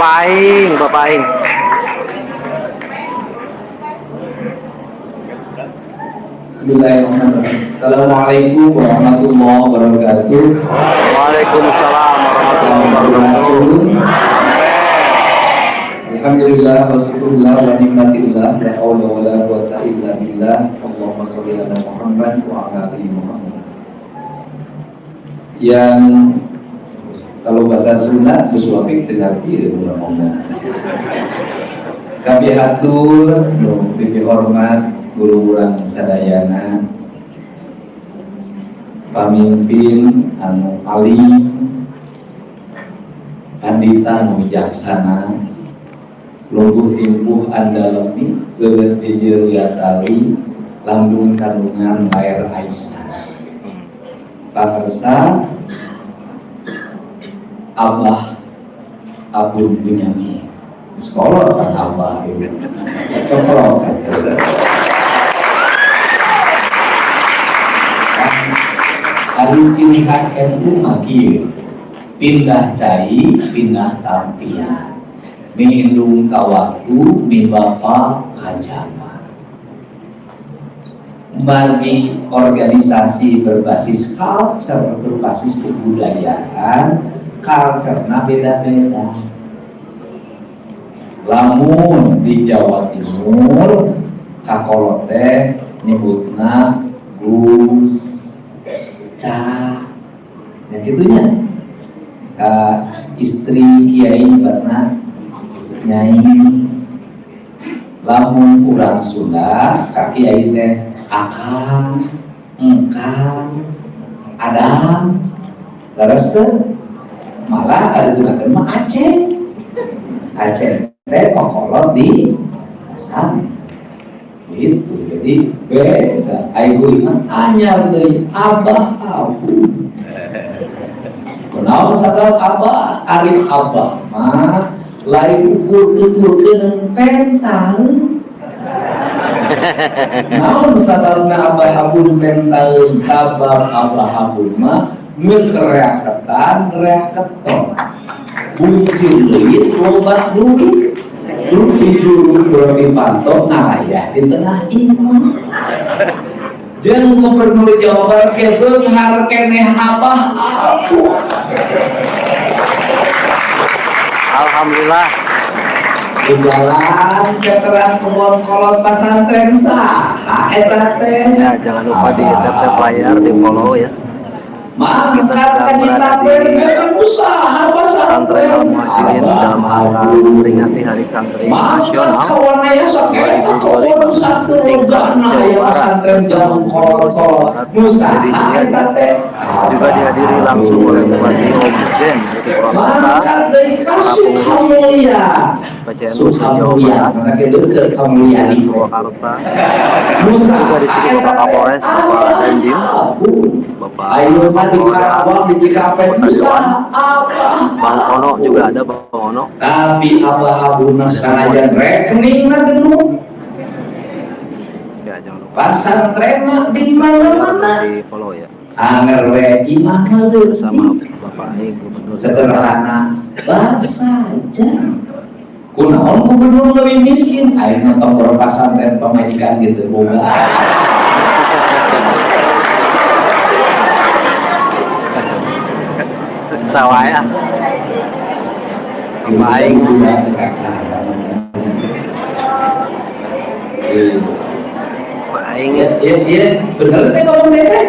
Bapak Aing. Bismillahirrahmanirrahim. Assalamualaikum warahmatullahi wabarakatuh. Waalaikumsalam warahmatullahi wabarakatuh. Alhamdulillah wa syukurillah wa nikmatillah la haula wa la quwwata illa billah. Allahumma shalli ala Muhammad wa ala ali Muhammad. Yang kalau bahasa Sunda bersuapik dengar dia ngomong. Kami atur pipi hormat guru urang sadayana, pamimpin anu alim, pandita anu bijaksana, lungguh timpuh andalemi, geus jejer wiatali, landung kandungan lair Aisyah. Pakersa Abah Abun Bunyamin. Sekolah kan Abah itu. Sekolah kan. Hari ciri khas NU maki pindah cai, pindah tampian. Mindung kawaktu, mi bapa kajama. Bagi organisasi berbasis culture, berbasis kebudayaan, culture-na beda-beda. Lamun di Jawa Timur, kakolot teh nyebutna Gus Ca, ya gitunya. Ka istri kiai nyebutna Nyai. Lamun kurang Sunda, ka kiai teh Akang, Engkang, Adam, leres teh. Malah ada gunakan mah Aceh. Aceh teh kokolot di Asam. Gitu, jadi beda. Aigu imah anyar deui Abah Abu. Kunaon sabab Abah? Ari Abah mah lain ukur-ukurkeun pentaheun. Naon sababna Abah Abu pentaheun? Sabab Abah Abu mah geus reaketan, reaketon. Buncin duit, loba duit. Duduk dipantau ngayah di tengah imah. Jeung Gubernur Jawa Barat ke beunghar keneh Abah Abu. Alhamdulillah. Di jalan veteran kebon kolot pasantren saha eta teh. Ya, jangan lupa di tap layar, di follow ya. Mangkat kecitapen memang usaha Santri pesantren Al-Muhajirin dalam rangka memperingati Hari Santri Nasional 2020 pesantren dalam kolot usaha eta teh juga dihadiri langsung oleh Bupati Obusen di mangkat dari kasih kamulia PCNU Sukamulia maka deukeut kamulia di Purwakarta. usaha Juga di sini Bapak Kapolres, Bapak Dandim, Bapak ayo di Karawang di Cikampek usaha apa? Bang Ono juga ada, Bang Ono. Tapi Abah Abu Nasarajan rekeningna genug. Ya, jangan lupa Pasantrenna di mana-mana. di follow ya. Anger we imah Bersama Bapak Aing Gubernur sederhana saja. Kunaon gubernur lebih miskin? Ayeuna tombol pasantren pamajikan gitu boga. Sawah ya. Bapak Aing juga Bapak Aing ya bener teh ngomong teh.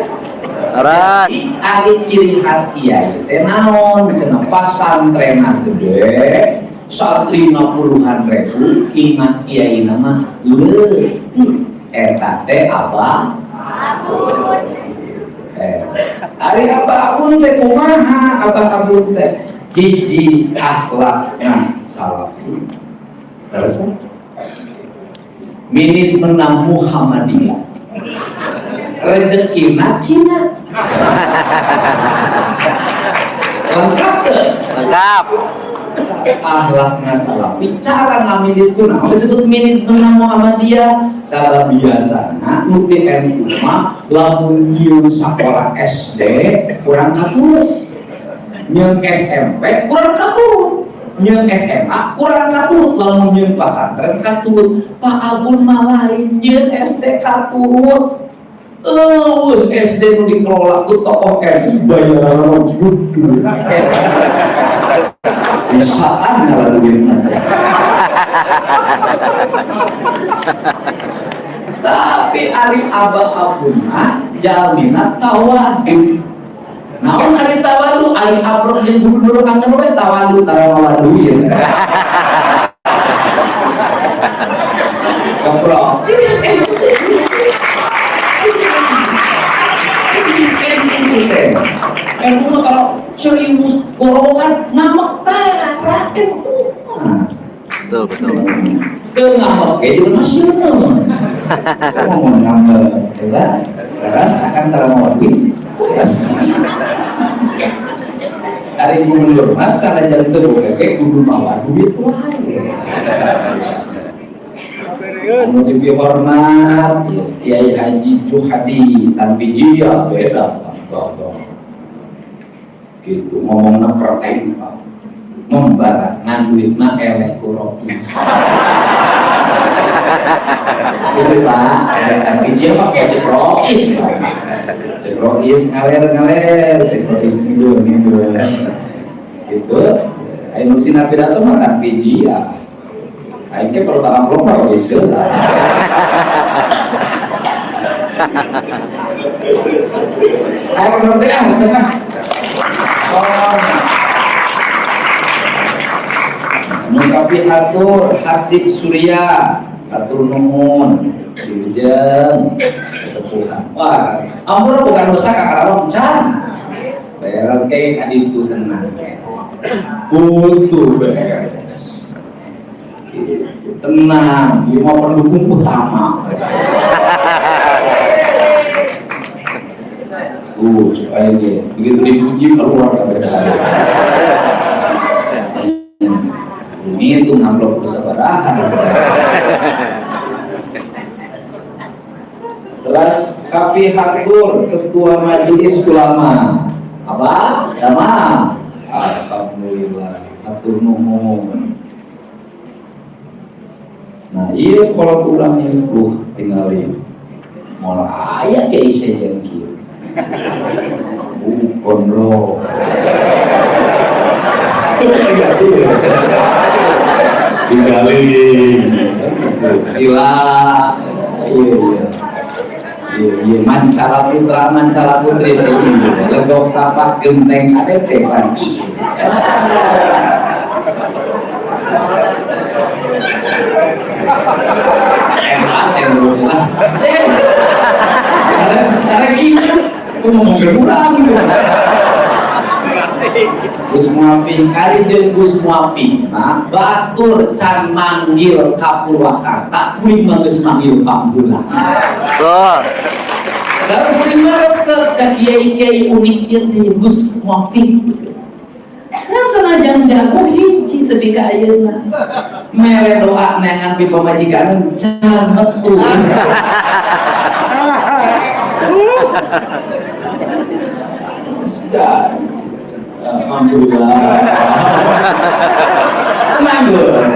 Ras. Ari ciri khas kiai teh naon cenah pasantrenna gede, santrina puluhan ribu, imah kiai nama leutik. Eta teh Abah Abun. Ari Abah Abun teh kumaha? Abah Abun teh hiji akhlakna salafi. Terus minis menang Muhammadiyah. Rezekina Cina. Lengkap tuh. Lengkap. Akhlakna salafi, cara ngaminis kunaon disebut minis menang Muhammadiyah. Salah biasana nu di NU mah lamun ieu sakola SD kurang katurun. Nyeung SMP kurang katurun. nyeun SMA kurang katurut, lamun nyeun pasantren katurut. Pak Agun mah lain nyeun SD katurut. SD nu dikelola ku tokoh NU bayaran gudul. Bisaan ngalaluin nanti. Tapi ari Abah Abuna jalmina tawadu. Naon ari tawadu? Ari abrok jeung gubernur kantor we tawadu tara mawaduin. Goblok. Aku mah kalau serius gorokan ngamak tara Betul, betul. ngamak kayak juga masih ngomong ngamak coba terus akan terawih hari gubernur masa ada jalan terus kayak kudu mawa duit lain anu dihormat Kiai Haji Juhadi tanpi jia beda gitu ngomongna perteng membara nganduitna eleh kuroki gitu Pak tanpi jia pakai cekrokis cekrokis ngaler cekrokis ngidur gitu ayo musim pidato mah tanpi jia ayo ke perlu tak amplop mah bisa lah ayo ngerti senang mengkapi atur Habib Surya atur nuhun silujeng sepuhan wah ampun bukan dosa kakak can beres kayak kaditu tenang butuh beres tenang ini mau pendukung utama supaya dia begitu dipuji keluar gak beda ini itu ngamplop kesabarahan terus Kafi Hakur Ketua Majelis Ulama apa? Damang alhamdulillah atur nuhun. Nah iya kalau kurang itu tinggalin malah ayah kayak sejengkir kondro tinggalin sila iya mancala putri legok tapak genteng adete kan enak yang dulu lah karena gitu aku ngomong kurang Gus Muafi kali jeung Gus Muafi nah batur can manggil Kapurwakarta kuring mah geus manggil Pambulan betul sareng kuring mah resep ka kiai-kiai unik kieu teh Gus Muafi kan sanajan jago hiji teu ka ayeuna mere doa neangan pi pamajikan can betul sudah alhamdulillah tenang bos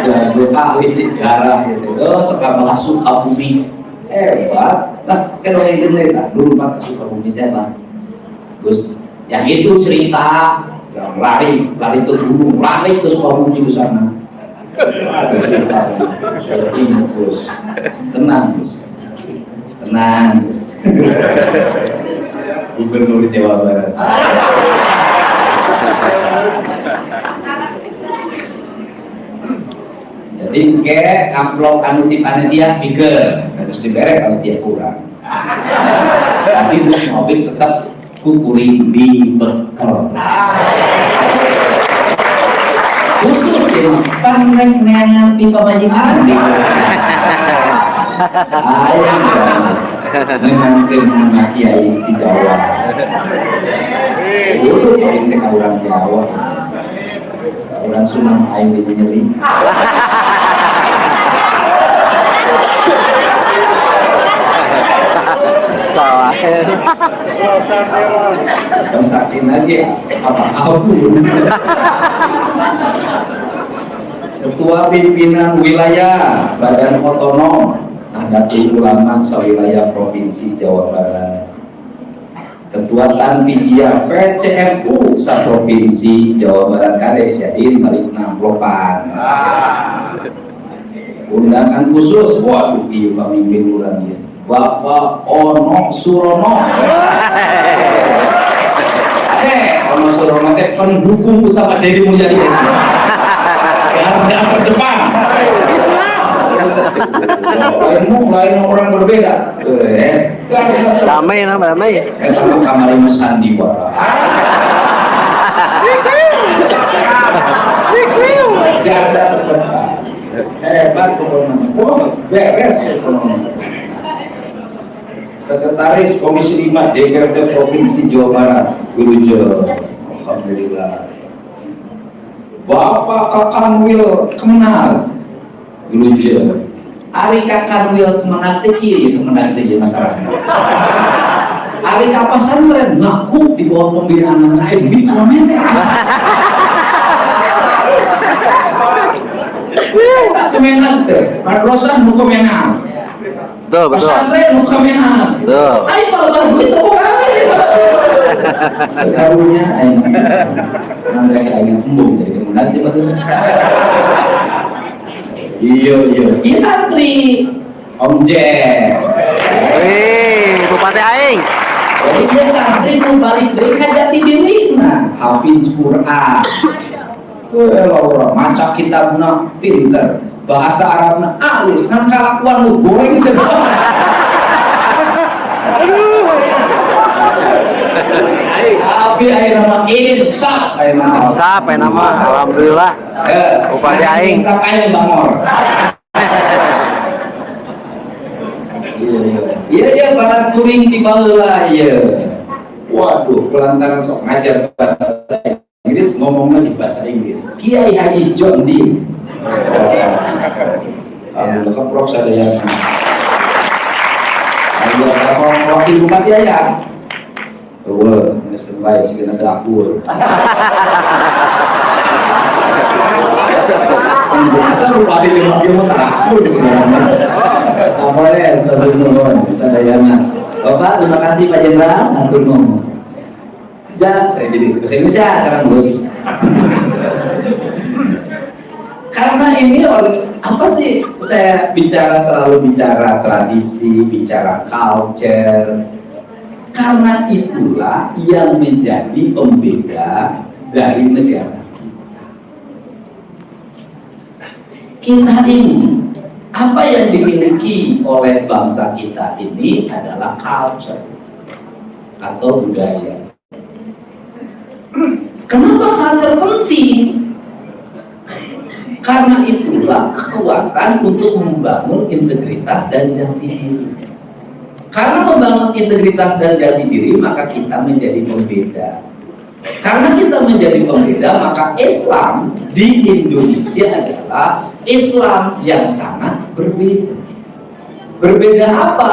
jago ahli sejarah gitu suka malah Sukabumi hebat nah kan orang gede lah dulu pak Sukabumi teh bang Gus yang itu cerita yang lari ke gunung lari ke Sukabumi ke sana ada cerita saya ingat Gus tenang Gus Gubernur Jawa Barat. Jadi ke amplop anu di panitia biker harus diberek kalau dia kurang. Tapi Gus Mobil tetap kukuring dibekel. Khusus ya, pangrek neangan pipa majikan di. Ayam menangkan anak kiai di Jawa. Dulu kiai teh orang Jawa, orang Sunan aing di nyeri. Salah. Dan saksiin aja apa Ketua Pimpinan Wilayah Badan Otonom Nahdlatul Ulama Sewilayah Provinsi Jawa Barat, Ketua Tanfijiyah PCNU Provinsi Jawa Barat Kades Yadin balik namplopan. Undangan khusus, waduh iya pemimpin urang ya, Bapak Ono Surono. Ono Surono teh pendukung utama Deddy Mulyadi. Garda terdepan. Lain orang berbeda. Damai Kita kamari sandiwara. Garda terdepan. Hebat ekonomi. Beres ekonomi. Sekretaris Komisi 5 DPRD Provinsi Jawa Barat, Wilujo. Alhamdulillah. Bapak Kakanwil Kemenang, Wilujo. Ari Kakanwil Kemenang teh kieu Kemenang teh masyarakat. Ari Kapasantren ngaku di bawah pembinaan saya di Kemenang. Tak Kemenang teh, madrasah nu Kemenang. Betul. Pesantren nu Kemenang. Betul. Ai baru itu orang. Karunya ai. Nanda kayak embung jadi Kemenang teh betul. Iya. Iya santri Om Jen. Wih, Bupati Aing. Jadi dia santri mau balik dari Jati Diri. Nah, hafiz Quran. Laura maca kitabna pinter, bahasa Arabna halus, kan kalakuan lu goreng sedang. Tapi ayeuna mah insaf ayeuna. Sap nama alhamdulillah. Bupati Aing. Insaf aing bangor. Iya barang kuring di baheula ieu. Waduh, pelantaran sok ngajar bahasa Inggris ngomongnya di bahasa Inggris. Kiai Haji John Dean. Alhamdulillah Prof sadaya. Alhamdulillah wakil bupati aya. Wah, mesti bae sih kena dapur. Biasa bupati di wakil mah dapur sebenarnya. Boleh sebelum sadayana. Bapak terima kasih Pak Jenderal atur ngomong. Jadi bahasa Indonesia sekarang bos. Karena ini apa sih saya selalu bicara tradisi, bicara culture. Karena itulah yang menjadi pembeda dari negara kita ini. Apa yang dimiliki oleh bangsa kita ini adalah culture atau budaya. Kenapa culture penting? Karena itulah kekuatan untuk membangun integritas dan jati diri. Karena membangun integritas dan jati diri, maka kita menjadi pembeda. Karena kita menjadi pembeda, maka Islam di Indonesia adalah Islam yang sangat berbeda. Berbeda apa?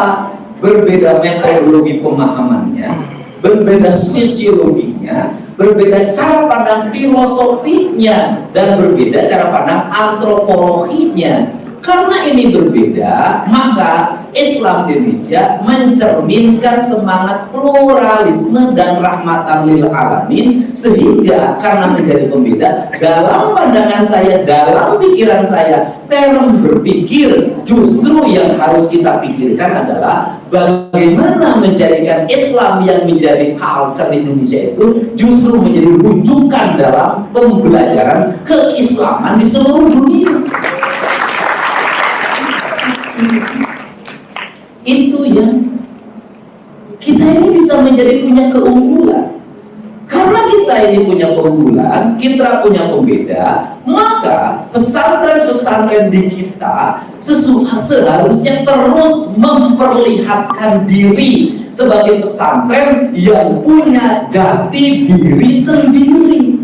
Berbeda metodologi pemahamannya, berbeda sisiologinya, berbeda cara pandang filosofinya, dan berbeda cara pandang antropologinya. Karena ini berbeda, maka Islam Indonesia mencerminkan semangat pluralisme dan rahmatan lil alamin, sehingga karena menjadi pembeda, dalam pandangan saya, dalam pikiran saya, term berpikir justru yang harus kita pikirkan adalah bagaimana menjadikan Islam yang menjadi culture Indonesia itu justru menjadi rujukan dalam pembelajaran keislaman di seluruh dunia. Itu yang kita ini bisa menjadi punya keunggulan. Karena kita ini punya keunggulan, kita punya pembeda, maka pesantren-pesantren di kita seharusnya terus memperlihatkan diri sebagai pesantren yang punya jati diri sendiri.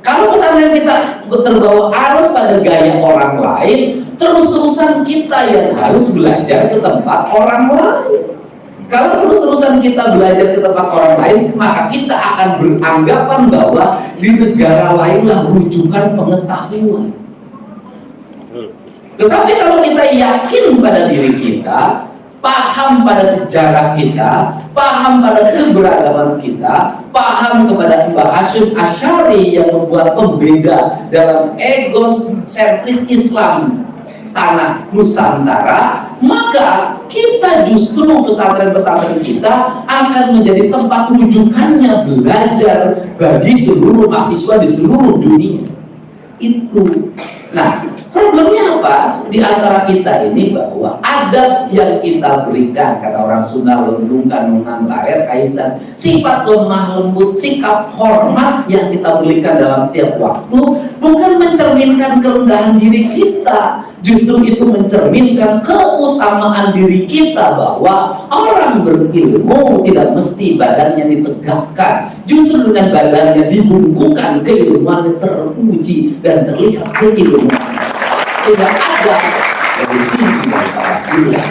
Kalau pesantren kita terbawa arus pada gaya orang lain, terus-terusan kita yang harus belajar ke tempat orang lain. Kalau terus-terusan kita belajar ke tempat orang lain, maka kita akan beranggapan bahwa di negara lainlah rujukan pengetahuan. Tetapi kalau kita yakin pada diri kita, paham pada sejarah kita, paham pada keberagaman kita, paham kepada Mbah Hashim Asy'ari yang membuat pembeda dalam egosentris Islam tanah Nusantara, maka kita justru pesantren-pesantren kita akan menjadi tempat rujukannya belajar bagi seluruh mahasiswa di seluruh dunia. Itu. Nah, problemnya apa? Di antara kita ini bahwa adab yang kita berikan, kata orang Sunda, lendung kanungan lahir kaisan, sifat lemah lembut, sikap hormat yang kita berikan dalam setiap waktu bukan mencerminkan kerendahan diri kita, justru itu mencerminkan keutamaan diri kita, bahwa orang berilmu tidak mesti badannya ditegakkan, justru dengan badannya dibungkukan keilmuan teruji dan terlihat keilmuan sehingga ada lebih tinggi daripada bulan.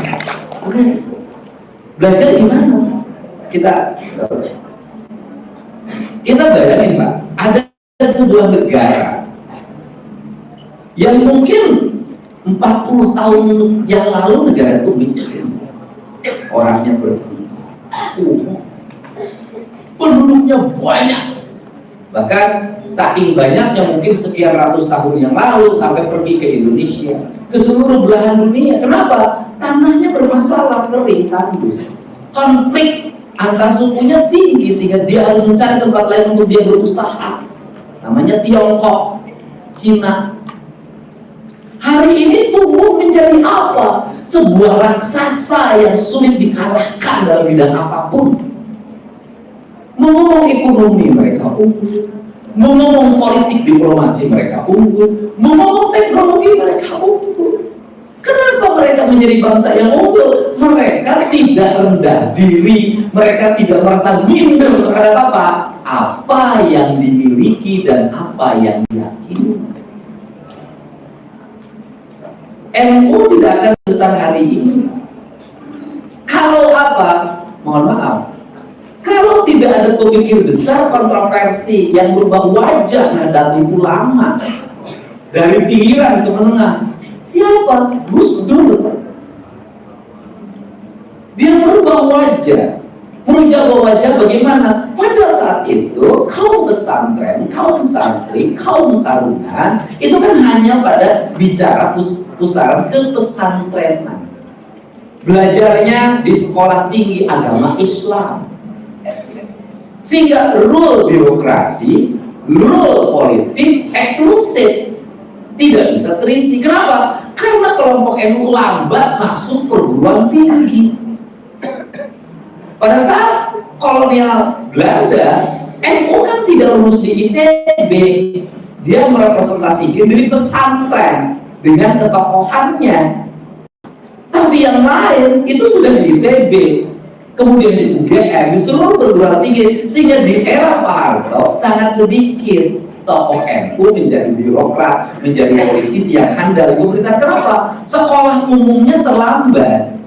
Belajar gimana? Kita bayangin, Pak, ada sebuah negara yang mungkin 40 tahun yang lalu negara itu miskin, orangnya berkumpul, penduduknya banyak, bahkan saking banyaknya mungkin sekian ratus tahun yang lalu sampai pergi ke Indonesia, ke seluruh belahan dunia. Kenapa? Tanahnya bermasalah, kering, tandus, konflik antar sukunya tinggi sehingga dia harus mencari tempat lain untuk dia berusaha. Namanya Tiongkok, Cina. Hari ini tumbuh menjadi apa? Sebuah raksasa yang sulit dikalahkan dalam bidang apapun. Ngomong ekonomi mereka unggul, ngomong politik diplomasi mereka unggul, ngomong teknologi mereka unggul. Kenapa mereka menjadi bangsa yang unggul? Mereka tidak rendah diri, mereka tidak merasa minder terhadap apa yang dimiliki dan apa yang diyakini. NU tidak akan besar hari ini kalau mohon maaf, kalau tidak ada pemikir besar kontroversi yang berubah wajah Nahdlatul Ulama dari pinggiran ke menengah. Siapa? Gus Dur. Dia merubah wajah. Merubah wajah bagaimana? Pada saat itu kaum pesantren, kaum santri, kaum sarungan itu kan hanya pada bicara pusaran kepesantrenan. Belajarnya di sekolah tinggi agama Islam. Sehingga rule birokrasi, rule politik eksklusif, tidak bisa terisi. Kenapa? Karena kelompok NU lambat masuk perguruan tinggi. Pada saat kolonial Belanda, NU kan tidak lulus di ITB. Dia merepresentasikan diri pesantren dengan ketokohannya. Tapi yang lain itu sudah di ITB, kemudian di UGM, di seluruh perguruan tinggi, sehingga di era Pak Harto sangat sedikit tokoh NU menjadi birokrat, menjadi politisi yang handal di pemerintahan. Kenapa? Sekolah umumnya terlambat.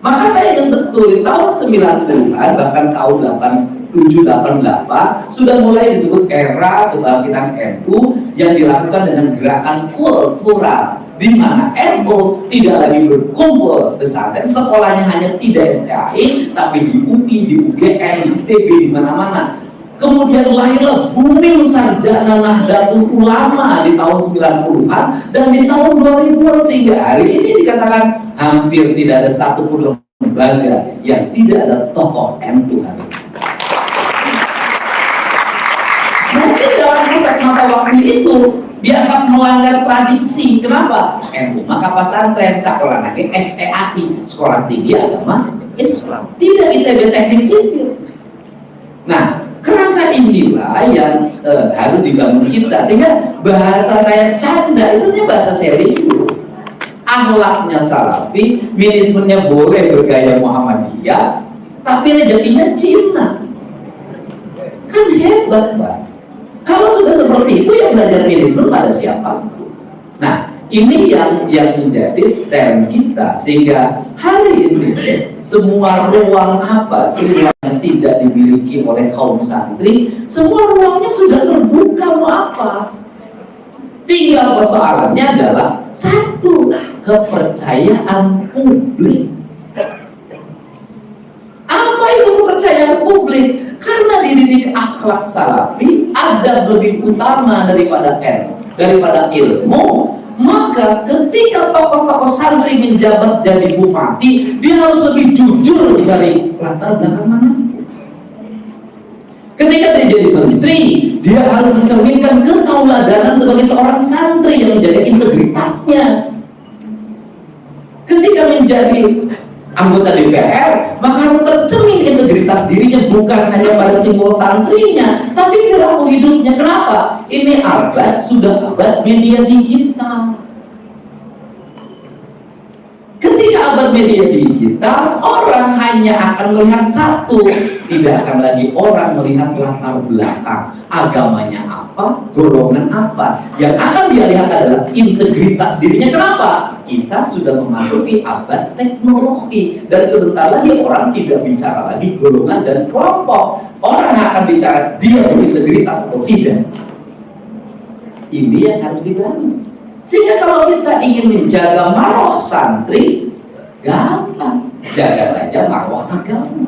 Maka saya ingat betul di tahun 90-an, bahkan tahun 87-88 sudah mulai disebut era kebangkitan NU yang dilakukan dengan gerakan kultural, di mana NU tidak lagi berkumpul pesantren, sekolahnya hanya tidak STAI, tapi di UI, di UGM, di ITB, di mana-mana. Kemudian lahirlah booming sarjana Nahdlatul Ulama di tahun 90-an dan di tahun 2000-an, sehingga hari ini dikatakan hampir tidak ada satupun lembaga yang tidak ada tokoh NU hari ini. Mungkin dalam pusat mata waktu itu dianggap melanggar tradisi. Kenapa? NU. Maka pesantren sekolah negeri STAI, sekolah tinggi agama Islam, tidak ITB teknik sipil. Nah, kerangka inilah yang harus dibangun kita, sehingga bahasa saya canda itu bahasa serius, akhlaknya salafi, minimismenya boleh bergaya Muhammadiyah, tapi rezekinya Cina. Kan hebat, Pak. Kalau sudah seperti itu ya belajar minimisme pada siapa? Nah, Ini yang menjadi tema kita, sehingga hari ini semua ruang apa sih yang tidak dimiliki oleh kaum santri, semua ruangnya sudah terbuka. Mau apa? Tinggal persoalannya adalah satu, kepercayaan publik. Apa itu kepercayaan publik? Karena dididik akhlak salafi ada lebih utama daripada ilmu. Maka ketika tokoh-tokoh santri menjabat jadi bupati, dia harus lebih jujur dari latar belakang manapun. Ketika dia jadi menteri, dia harus mencerminkan ketauladanan sebagai seorang santri yang menjaga integritasnya. Ketika menjadi anggota DPR, maka harus tercermin integritas dirinya, bukan hanya pada simbol santrinya, tapi perilaku hidupnya. Kenapa? Ini sudah abad media digital. Ketika abad media digital, orang hanya akan melihat satu, tidak akan lagi orang melihat latar belakang, agamanya apa, golongan apa. Yang akan dia lihat adalah integritas dirinya. Kenapa? Kita sudah memasuki abad teknologi, dan sebentar lagi orang tidak bicara lagi golongan dan kelompok. Orang akan bicara dia berintegritas atau tidak. Ini yang harus dibangun. Sehingga kalau kita ingin menjaga marwah santri, gampang, jaga saja marwah agama.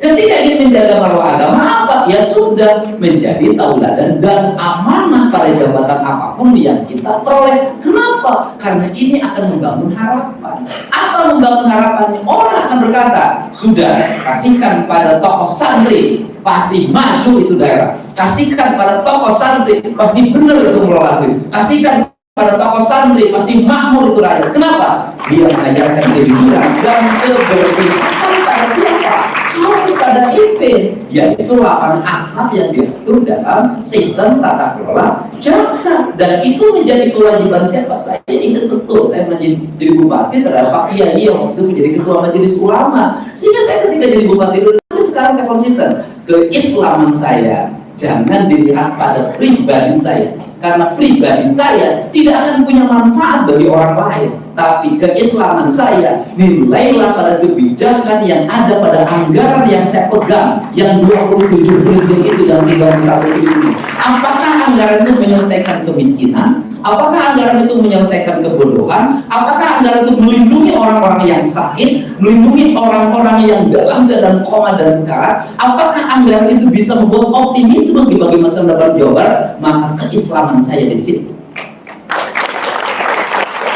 Ketika ingin menjaga marwah agama apa? Ya sudah, menjadi tauladan dan amanah pada jabatan apapun yang kita peroleh. Kenapa? Karena ini akan membangun harapan. Apa membangun harapannya? Orang akan berkata, sudah, kasihkan pada tokoh santri, pasti maju itu daerah. Kasihkan pada tokoh santri, pasti benar itu mengelola. Kasihkan pada tokoh santri, pasti makmur itu rakyat. Kenapa? Dia mengajarkan kejujuran dan keberpihakan pada siapa? Harus ada event, yaitu 8 asnaf yang diatur dalam sistem tata kelola zakat. Dan itu menjadi kewajiban siapa? Saya ingat betul, saya menjadi bupati terhadap Pak Kiai yang waktu itu menjadi ketua majelis ulama. Sehingga saya ketika jadi bupati dulu, sekarang saya konsisten, keislaman saya jangan dilihat pada pribadi saya, karena pribadi saya tidak akan punya manfaat bagi orang lain. Tapi keislaman saya nilailah pada kebijakan yang ada pada anggaran yang saya pegang, yang 27 triliun itu dan 31 triliun. Apakah anggaran itu menyelesaikan kemiskinan? Apakah anggaran itu menyelesaikan kebodohan? Apakah anggaran itu melindungi orang-orang yang sakit, melindungi orang-orang yang dalam keadaan koma dan sekarat? Apakah anggaran itu bisa membuat optimisme bagi masa depan Jawa Barat? Maka keislaman saya di situ.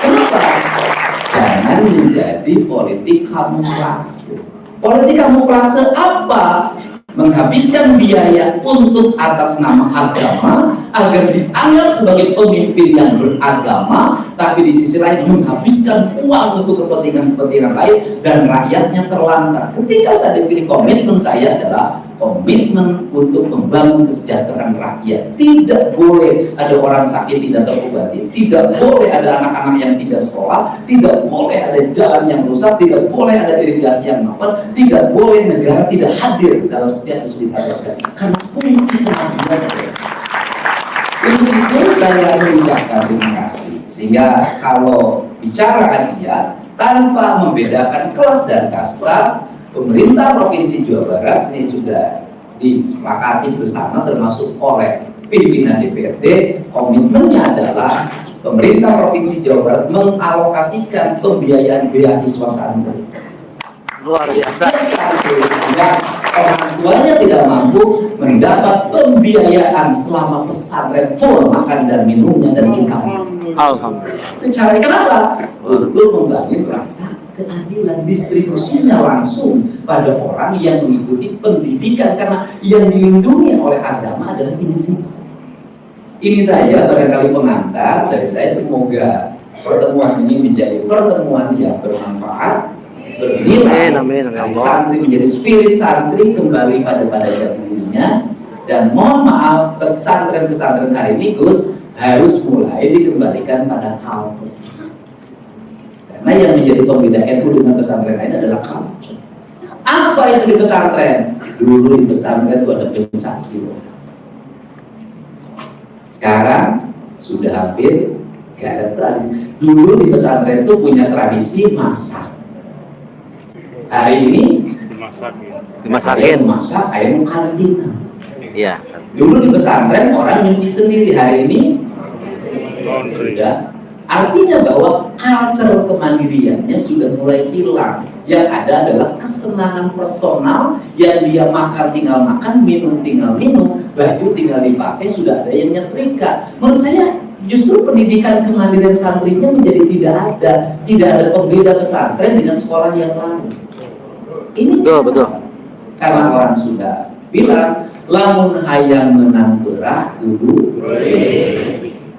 Kenapa? Jangan menjadi politik kamuflase. Politik kamuflase apa? Menghabiskan biaya untuk atas nama agama agar dianggap sebagai pemimpin yang beragama, tapi di sisi lain menghabiskan uang untuk kepentingan-kepentingan lain dan rakyatnya terlantar. Ketika saya dipilih, komitmen saya adalah komitmen untuk membangun kesejahteraan rakyat. Tidak boleh ada orang sakit tidak terobati, tidak boleh ada anak-anak yang tidak sekolah, tidak boleh ada jalan yang rusak, tidak boleh ada irigasi yang mampet, tidak boleh negara tidak hadir dalam setiap kesulitan rakyat. Karena fungsi keadilan. Untuk itu saya mengucapkan terima kasih. Sehingga kalau bicara adil tanpa membedakan kelas dan kasta, pemerintah Provinsi Jawa Barat ini sudah disepakati bersama termasuk oleh pimpinan DPRD. Komitmennya adalah pemerintah Provinsi Jawa Barat mengalokasikan pembiayaan beasiswa santri. Luar biasa. Sehingga orang tuanya tidak mampu mendapat pembiayaan selama pesantren full makan dan minumnya dan kitabnya. Alhamdulillah. Itu caranya kenapa? Untuk membangun rasa keadilan, distribusinya langsung pada orang yang mengikuti pendidikan, karena yang dilindungi oleh agama adalah individu. Ini saja barangkali pengantar dari saya. Semoga pertemuan ini menjadi pertemuan yang bermanfaat, bernilai, dari santri menjadi spirit santri kembali pada dirinya. Dan mohon maaf, pesantren-pesantren hari ini Gus harus mulai dikembalikan pada culture. Karena yang menjadi pembeda NU dengan pesantren lain adalah culture. Apa itu di pesantren? Dulu di pesantren itu ada pencaksilat. Sekarang sudah hampir Gak ada tradisi. Dulu di pesantren itu punya tradisi masak. Hari ini Dimasakin. masak ayam karantina. Iya. Dulu di pesantren orang nyuci sendiri, hari ini sudah. Artinya bahwa culture kemandiriannya sudah mulai hilang. Yang ada adalah kesenangan personal, yang dia makan tinggal makan, minum tinggal minum, baju tinggal dipakai, sudah ada yang nyetrika. Menurut saya justru pendidikan kemandirian santrinya menjadi tidak ada pembeda pesantren dengan sekolah yang lain. Ini Betul. karena orang sudah bilang lamun hayang menang berah dulu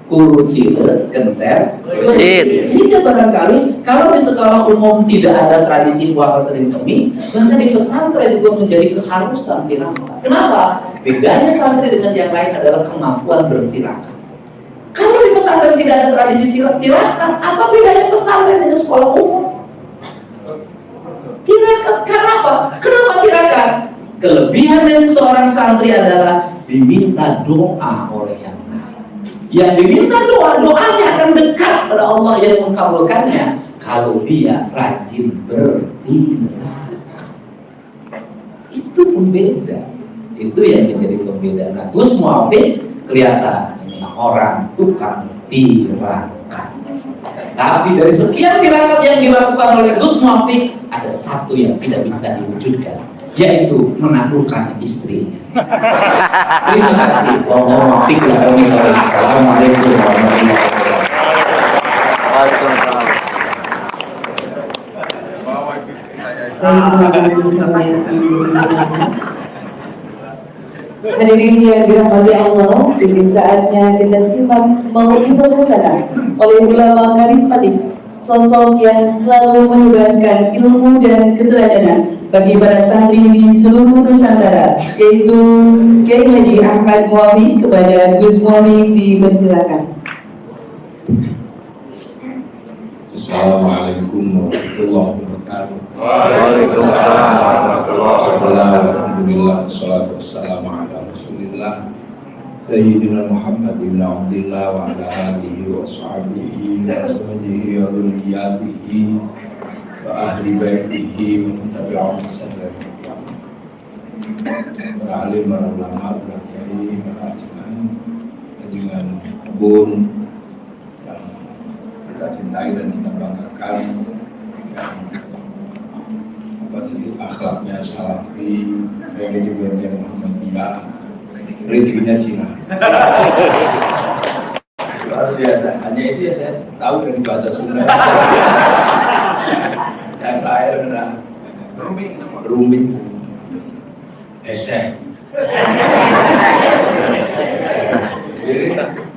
kuru cilet genter. Sehingga barangkali kalau di sekolah umum tidak ada tradisi puasa Senin Kemis, maka di pesantren juga menjadi keharusan tirakat. Kenapa? Bedanya santri dengan yang lain adalah kemampuan bertirakat. Kalau di pesantren tidak ada tradisi tirakat, apa bedanya pesantren dengan sekolah umum? Tirakat, kenapa? Kenapa tirakat? Kelebihan dari seorang santri adalah diminta doa oleh yang lain. Yang diminta doanya akan dekat pada Allah yang mengabulkannya kalau dia rajin bertirakat. Itu pembeda. Itu yang menjadi pembeda. Nah, Gus Muafik kelihatan orang tukang tirakat. Tapi dari sekian tirakat yang dilakukan oleh Gus Muafik, ada satu yang tidak bisa diwujudkan, yaitu menaklukkan istrinya. Terima kasih. Assalamualaikum warahmatullahi wabarakatuh. Hadirin yang dirahmati Allah, kini saatnya kita simak mau'izah hasanah oleh ulama karismatik, sosok yang selalu menyebarkan ilmu dan keteladanan bagi para santri di seluruh Nusantara, yaitu Kiai Haji Ahmad Muafi. Kepada Gus Muafi dipersilakan. Assalamualaikum warahmatullahi wabarakatuh. Waalaikumsalam warahmatullahi wabarakatuh. Alhamdulillah, salatu wassalamu ala rasulillah Sayyidina Muhammad ibn Abdillah wa ala alihi wa sahbihi wa azwajihi wa dhurriyyatihi wa ahli baitihi wa man tabi'ahum bi ihsan ila yaumil qiyamah. Para alim, para ulama, para kiai, para ajmain, dengan kebun yang kita cintai dan kita banggakan, yang akhlaknya salafi, manajemennya Muhammadiyah, rezekinya Cina. Luar biasa. Hanya itu ya saya tahu dari bahasa Sunda. Yang lain adalah ruming, heseh.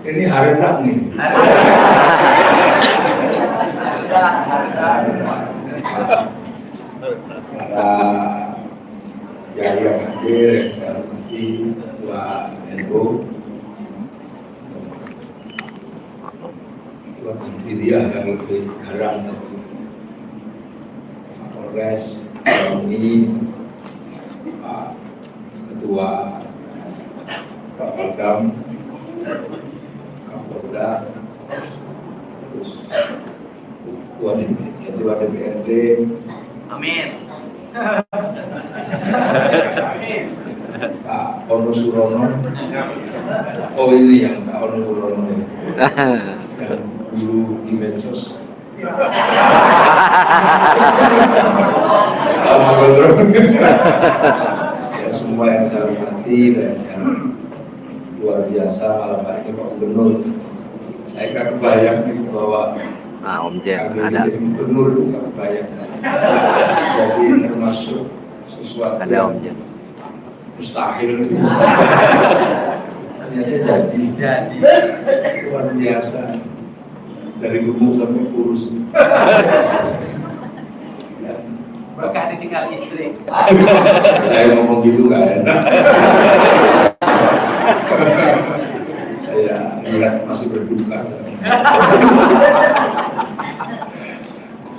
Ini harenang nih. Para yang hadir, yang saya hormati, Ketua NU, Ketua Tanfidiah yang lebih garang tadi, Kapolres, Kami, Pak Ketua, Pak Paldam, Kapolda, terus Ketua DPRD. Amin. Pak Ono Surono. Oh ini yang Pak Ono Surono ya. Yang dulu di medsos. Assalamualaikum. Ya, semua yang saya hormati dan yang luar biasa malam hari ini Pak Gubernur. Saya nggak kebayang nih bahwa Om Jen kami ada. jadi gubernur itu nggak kebayang. Jadi termasuk sesuatu Ada yang Om Jen. mustahil. Ternyata jadi luar biasa, dari gemuk sampai kurus. Ya. Bahkan ditinggal istri. Saya ngomong gitu nggak enak. Saya lihat masih berduka.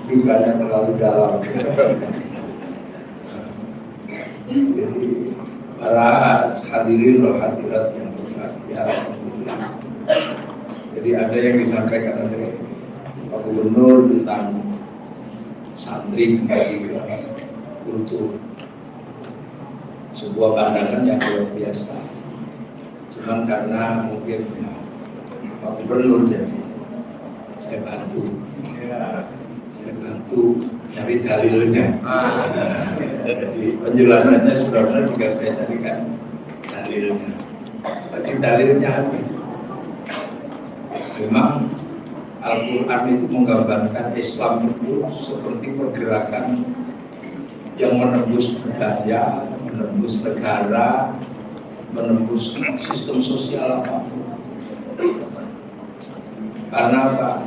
Dukanya terlalu dalam. Jadi para hadirin wal hadirat yang berbahagia, alhamdulillah. Jadi Jadi ada yang disampaikan oleh Pak Gubernur tentang santri kembali ke kultur, sebuah pandangan yang luar biasa. Cuman karena mungkin ya, Pak Gubernur jadi saya bantu nyari dalilnya. Jadi penjelasannya sudah benar, tinggal saya carikan dalilnya. Tapi dalilnya apa? Memang Al-Quran itu menggambarkan Islam itu seperti pergerakan yang menembus budaya, menembus negara, menembus sistem sosial apapun. Karena apa?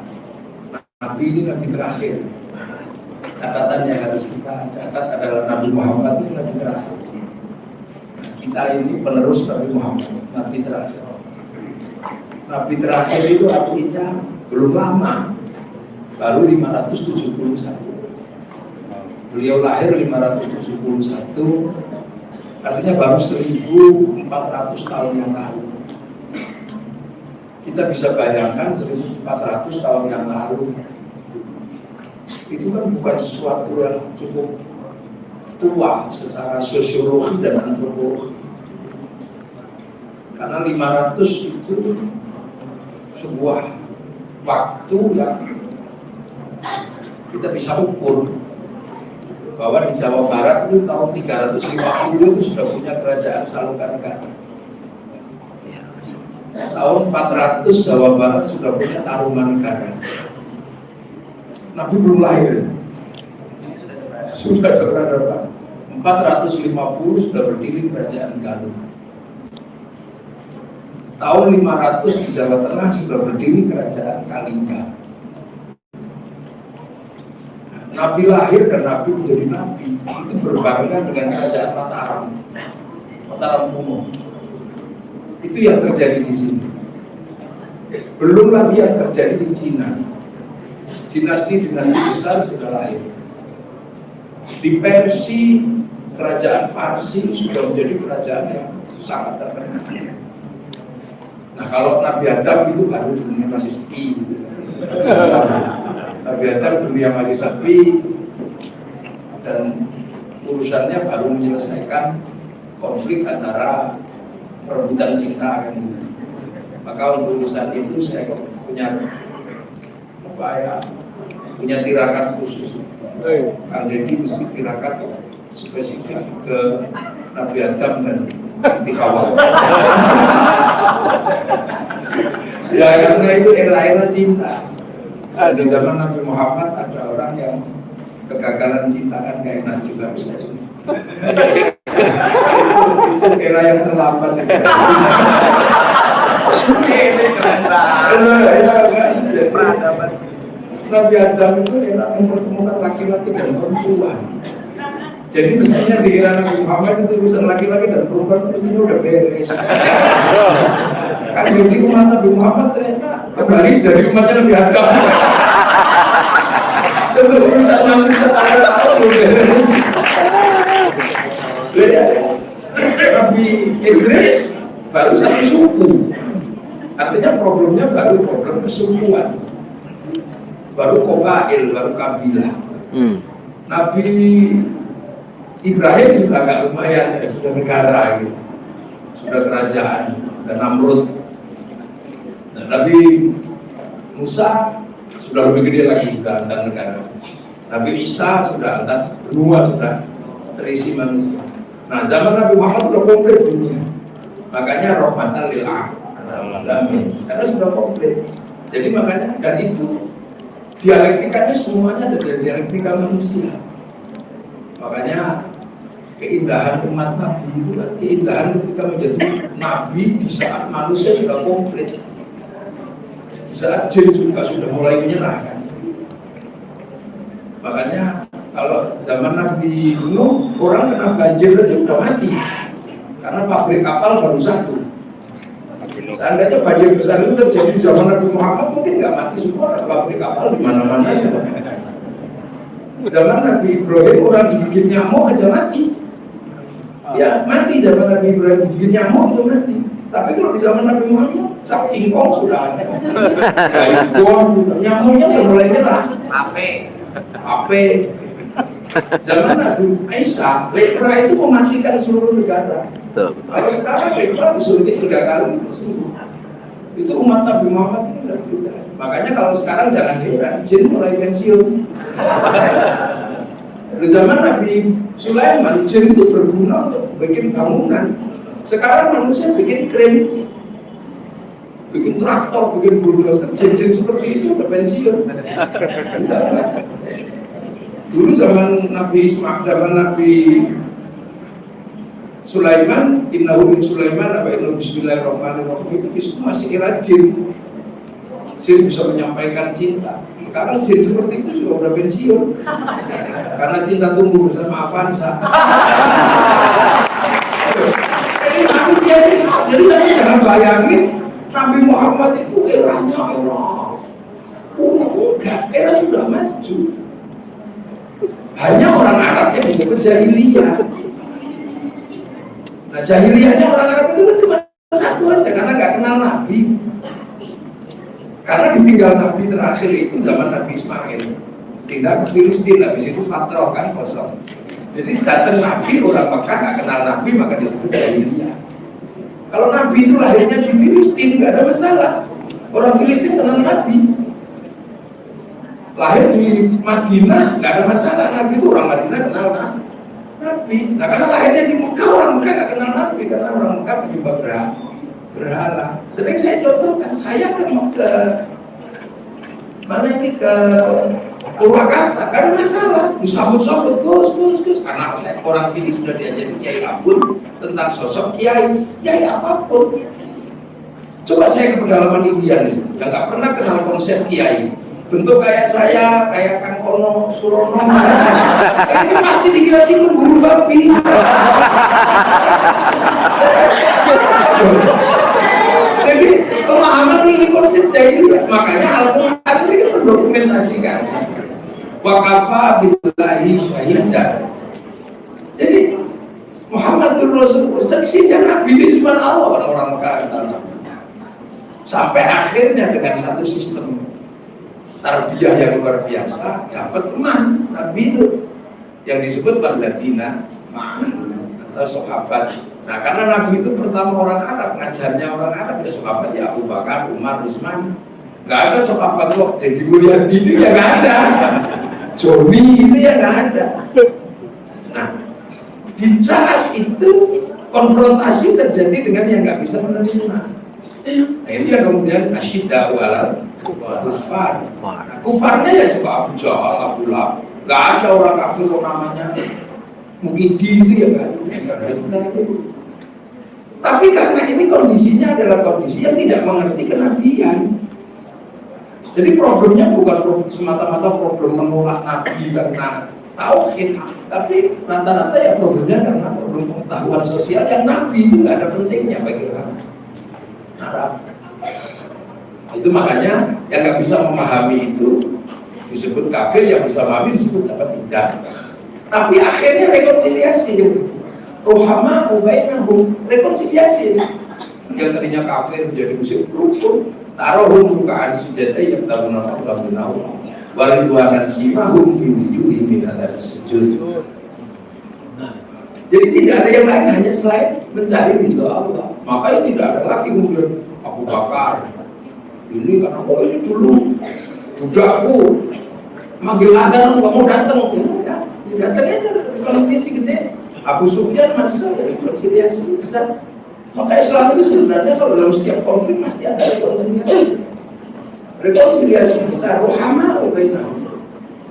Nabi ini Nabi terakhir. Catatan yang harus kita catat adalah Nabi Muhammad ini Nabi terakhir. Kita ini penerus Nabi Muhammad, Nabi terakhir. Nabi terakhir itu artinya belum lama, baru 571. Beliau lahir 571, artinya baru 1400 tahun yang lalu. Kita bisa bayangkan 1400 tahun yang lalu itu kan bukan sesuatu yang cukup tua secara sosiologi dan antropologi. Karena 500 itu sebuah waktu yang kita bisa ukur bahwa di Jawa Barat itu tahun 350 itu sudah punya kerajaan Salokanegara. Tahun 400 Jawa Barat sudah punya Tarumanegara. Nabi belum lahir, sudah ada peradaban. 450 sudah berdiri kerajaan Galuh. Tahun 500 di Jawa Tengah sudah berdiri kerajaan Kalingga. Nabi lahir dan Nabi menjadi Nabi itu berbarengan dengan kerajaan Mataram kuno. Itu yang terjadi di sini. Belum lagi yang terjadi di Cina. Dinasti-dinasti besar sudah lahir. Di Persia, kerajaan Parsi sudah menjadi kerajaan yang sangat terkenal. Nah, kalau Nabi Adam itu baru dunia masih sepi. Nabi Adam dunia masih sepi dan urusannya baru menyelesaikan konflik antara perebutan cinta kan gitu. Maka untuk urusan itu saya punya punya tirakat khusus. Kang Deddy mesti tirakat spesifik ke Nabi Adam dan Siti Hawa. Ya karena itu era-era cinta. Di zaman Nabi Muhammad ada orang yang kegagalan cinta kan gak enak juga. Itu era yang terlambat. Nabi Adam itu era mempertemukan laki-laki dan perempuan. Jadi misalnya di era Nabi Muhammad itu urusan laki-laki dan perempuan mestinya udah beres. Kan jadi umat Nabi Muhammad ternyata kembali dari umatnya Nabi Adam. Itu urusan manusia pada tahun beres. Nabi Idris baru satu suku. Artinya problemnya baru problem kesukuan. Baru Qabail, baru kabilah. Nabi Ibrahim juga agak lumayan ya, sudah negara gitu, sudah kerajaan dan Namrud. Nah, Nabi Musa sudah lebih gede lagi, sudah antar negara. Nabi Isa sudah antar benua, sudah terisi manusia. Nah, zaman Nabi Muhammad sudah komplit dunia. Makanya rahmatan lil alamin, karena sudah komplit. Jadi makanya dan itu dialektikanya semuanya dari dialektika manusia. Makanya keindahan umat Nabi itu kan keindahan ketika menjadi Nabi di saat manusia sudah komplit, di saat jin juga sudah mulai menyerah kan. Makanya kalau zaman Nabi Nuh orang kena banjir aja udah mati karena pabrik kapal baru satu. Seandainya banjir besar itu terjadi di zaman Nabi Muhammad mungkin nggak mati semua, pabrik kapal di mana-mana. Zaman Nabi Ibrahim orang digigit nyamuk aja mati. Ya mati zaman Nabi Ibrahim digigit nyamuk itu mati. Tapi kalau di zaman Nabi Muhammad cap kingkong sudah ada, iPhone, nyamuknya udah mulai nyerah. HP. Zaman Nabi Isa, lepra itu mematikan seluruh negara. Kalau sekarang lepra disuntik 3 kali sembuh. Itu umat Nabi Muhammad itu udah berubah. Makanya kalau sekarang jangan heran, jin mulai pensiun. Di zaman Nabi Sulaiman, jin itu berguna untuk bikin bangunan. Sekarang manusia bikin kren, bikin traktor, bikin bulldozer. Jin-jin seperti itu udah pensiun. Dulu zaman Nabi Sulaiman, innahu min Sulaiman apa innahu bismillahirrahmanirrahim, itu masih kira jin. Jin bisa menyampaikan cinta. Sekarang jin seperti itu juga udah pensiun. Karena cinta tumbuh bersama Avanza. Jadi manusia ini, jadi kamu jangan bayangin Nabi Muhammad itu eranya era enggak, era sudah maju. Hanya orang Arab yang disebut jahiliyah. Nah, jahiliyahnya orang Arab itu cuma satu aja, karena nggak kenal Nabi. Karena ditinggal Nabi terakhir itu zaman Nabi Ismail, pindah ke Filistin, habis itu fatrah kan kosong. Jadi datang Nabi, orang Mekah nggak kenal Nabi, maka disebut jahiliyah. Kalau Nabi itu lahirnya di Filistin, nggak ada masalah. Orang Filistin kenal Nabi. Lahir di Madinah, nggak ada masalah. Nabi itu orang Madinah kenal Nabi. Nah, karena lahirnya di Mekah, orang Mekah nggak kenal Nabi, karena orang Mekah penyembah berhala. Sering saya contohkan, saya ke mana ini, ke Purwakarta, nggak ada masalah. Disambut-sambut, Gus, karena saya orang sini sudah diajari Kiai Abdul tentang sosok Kiai apapun. Coba saya ke pedalaman India nih, yang nggak pernah kenal konsep Kiai. Bentuk kayak saya, kayak Kang Kono, Surono, ini pasti dikira guru babi. Jadi pemahaman ini konsep jahiliyah. Makanya Al-Quran ini mendokumentasikan. Wa kafa billahi syahidan. Jadi Muhammadur Rasulullah, saksinya Nabi itu cuma Allah, orang Mekah kenal Nabi. Sampai akhirnya dengan satu sistem tarbiyah yang luar biasa, dapat teman Nabi itu yang disebut Walladzina ma'ahu atau sahabat. Nah, karena Nabi itu pertama orang Arab, ngajarnya orang Arab, ya sahabat ya Abu Bakar, Umar, Utsman. Nggak ada sahabat kok jadi mulia itu ya nggak ada. Joni itu ya nggak ada. Nah, di saat itu konfrontasi terjadi dengan yang nggak bisa menerima. Nah, ini yang kemudian asyidda walal kufar. Nah, kufarnya ya coba Abu Jahal, Abu Lahab. Nggak ada orang kafir kok namanya Mukidi itu ya kan? Tapi karena ini kondisinya adalah kondisi yang tidak mengerti kenabian. Jadi problemnya bukan semata-mata problem menolak Nabi karena tauhid, tapi rata-rata ya problemnya karena problem pengetahuan sosial yang Nabi itu nggak ada pentingnya bagi orang Arab. Itu makanya yang nggak bisa memahami itu disebut kafir, yang bisa memahami disebut dapat tidak. Tapi akhirnya rekonsiliasi, rohama ubainahum, rekonsiliasi. Yang tadinya kafir menjadi musyrik rukun, taruhum bukaan sujada yang tabuna fadlan min Allah, waridwanan simahum fi wujuhihim min athari sujud. Nah, jadi tidak ada yang lain hanya selain mencari ridho Allah. Makanya tidak ada lagi kemudian Abu Bakar ini karena ini dulu budakku manggil adzan kamu datang, datang aja rekonsiliasi gede. Abu Sufyan masuk dari rekonsiliasi besar. Maka Islam itu sebenarnya kalau dalam setiap konflik pasti ada rekonsiliasi besar, rohama ubainahum.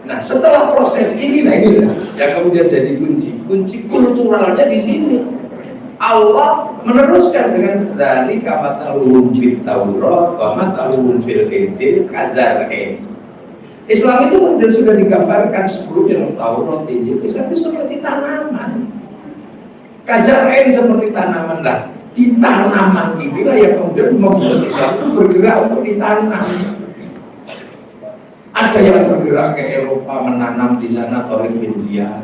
Nah, setelah proses ini, nah ini yang kemudian jadi kunci kulturalnya di sini. Allah meneruskan dengan dari kamatsaluhum fit Taurat wa matsaluhum fil Injil kazar'in. Islam itu kemudian sudah digambarkan sebelumnya dalam Taurat, Injil, Islam itu seperti tanaman. Kazar'in seperti tanaman lah. Di tanaman inilah yang kemudian membuat Islam itu bergerak untuk ditanam. Ada yang bergerak ke Eropa menanam di sana Torik bin Ziyad.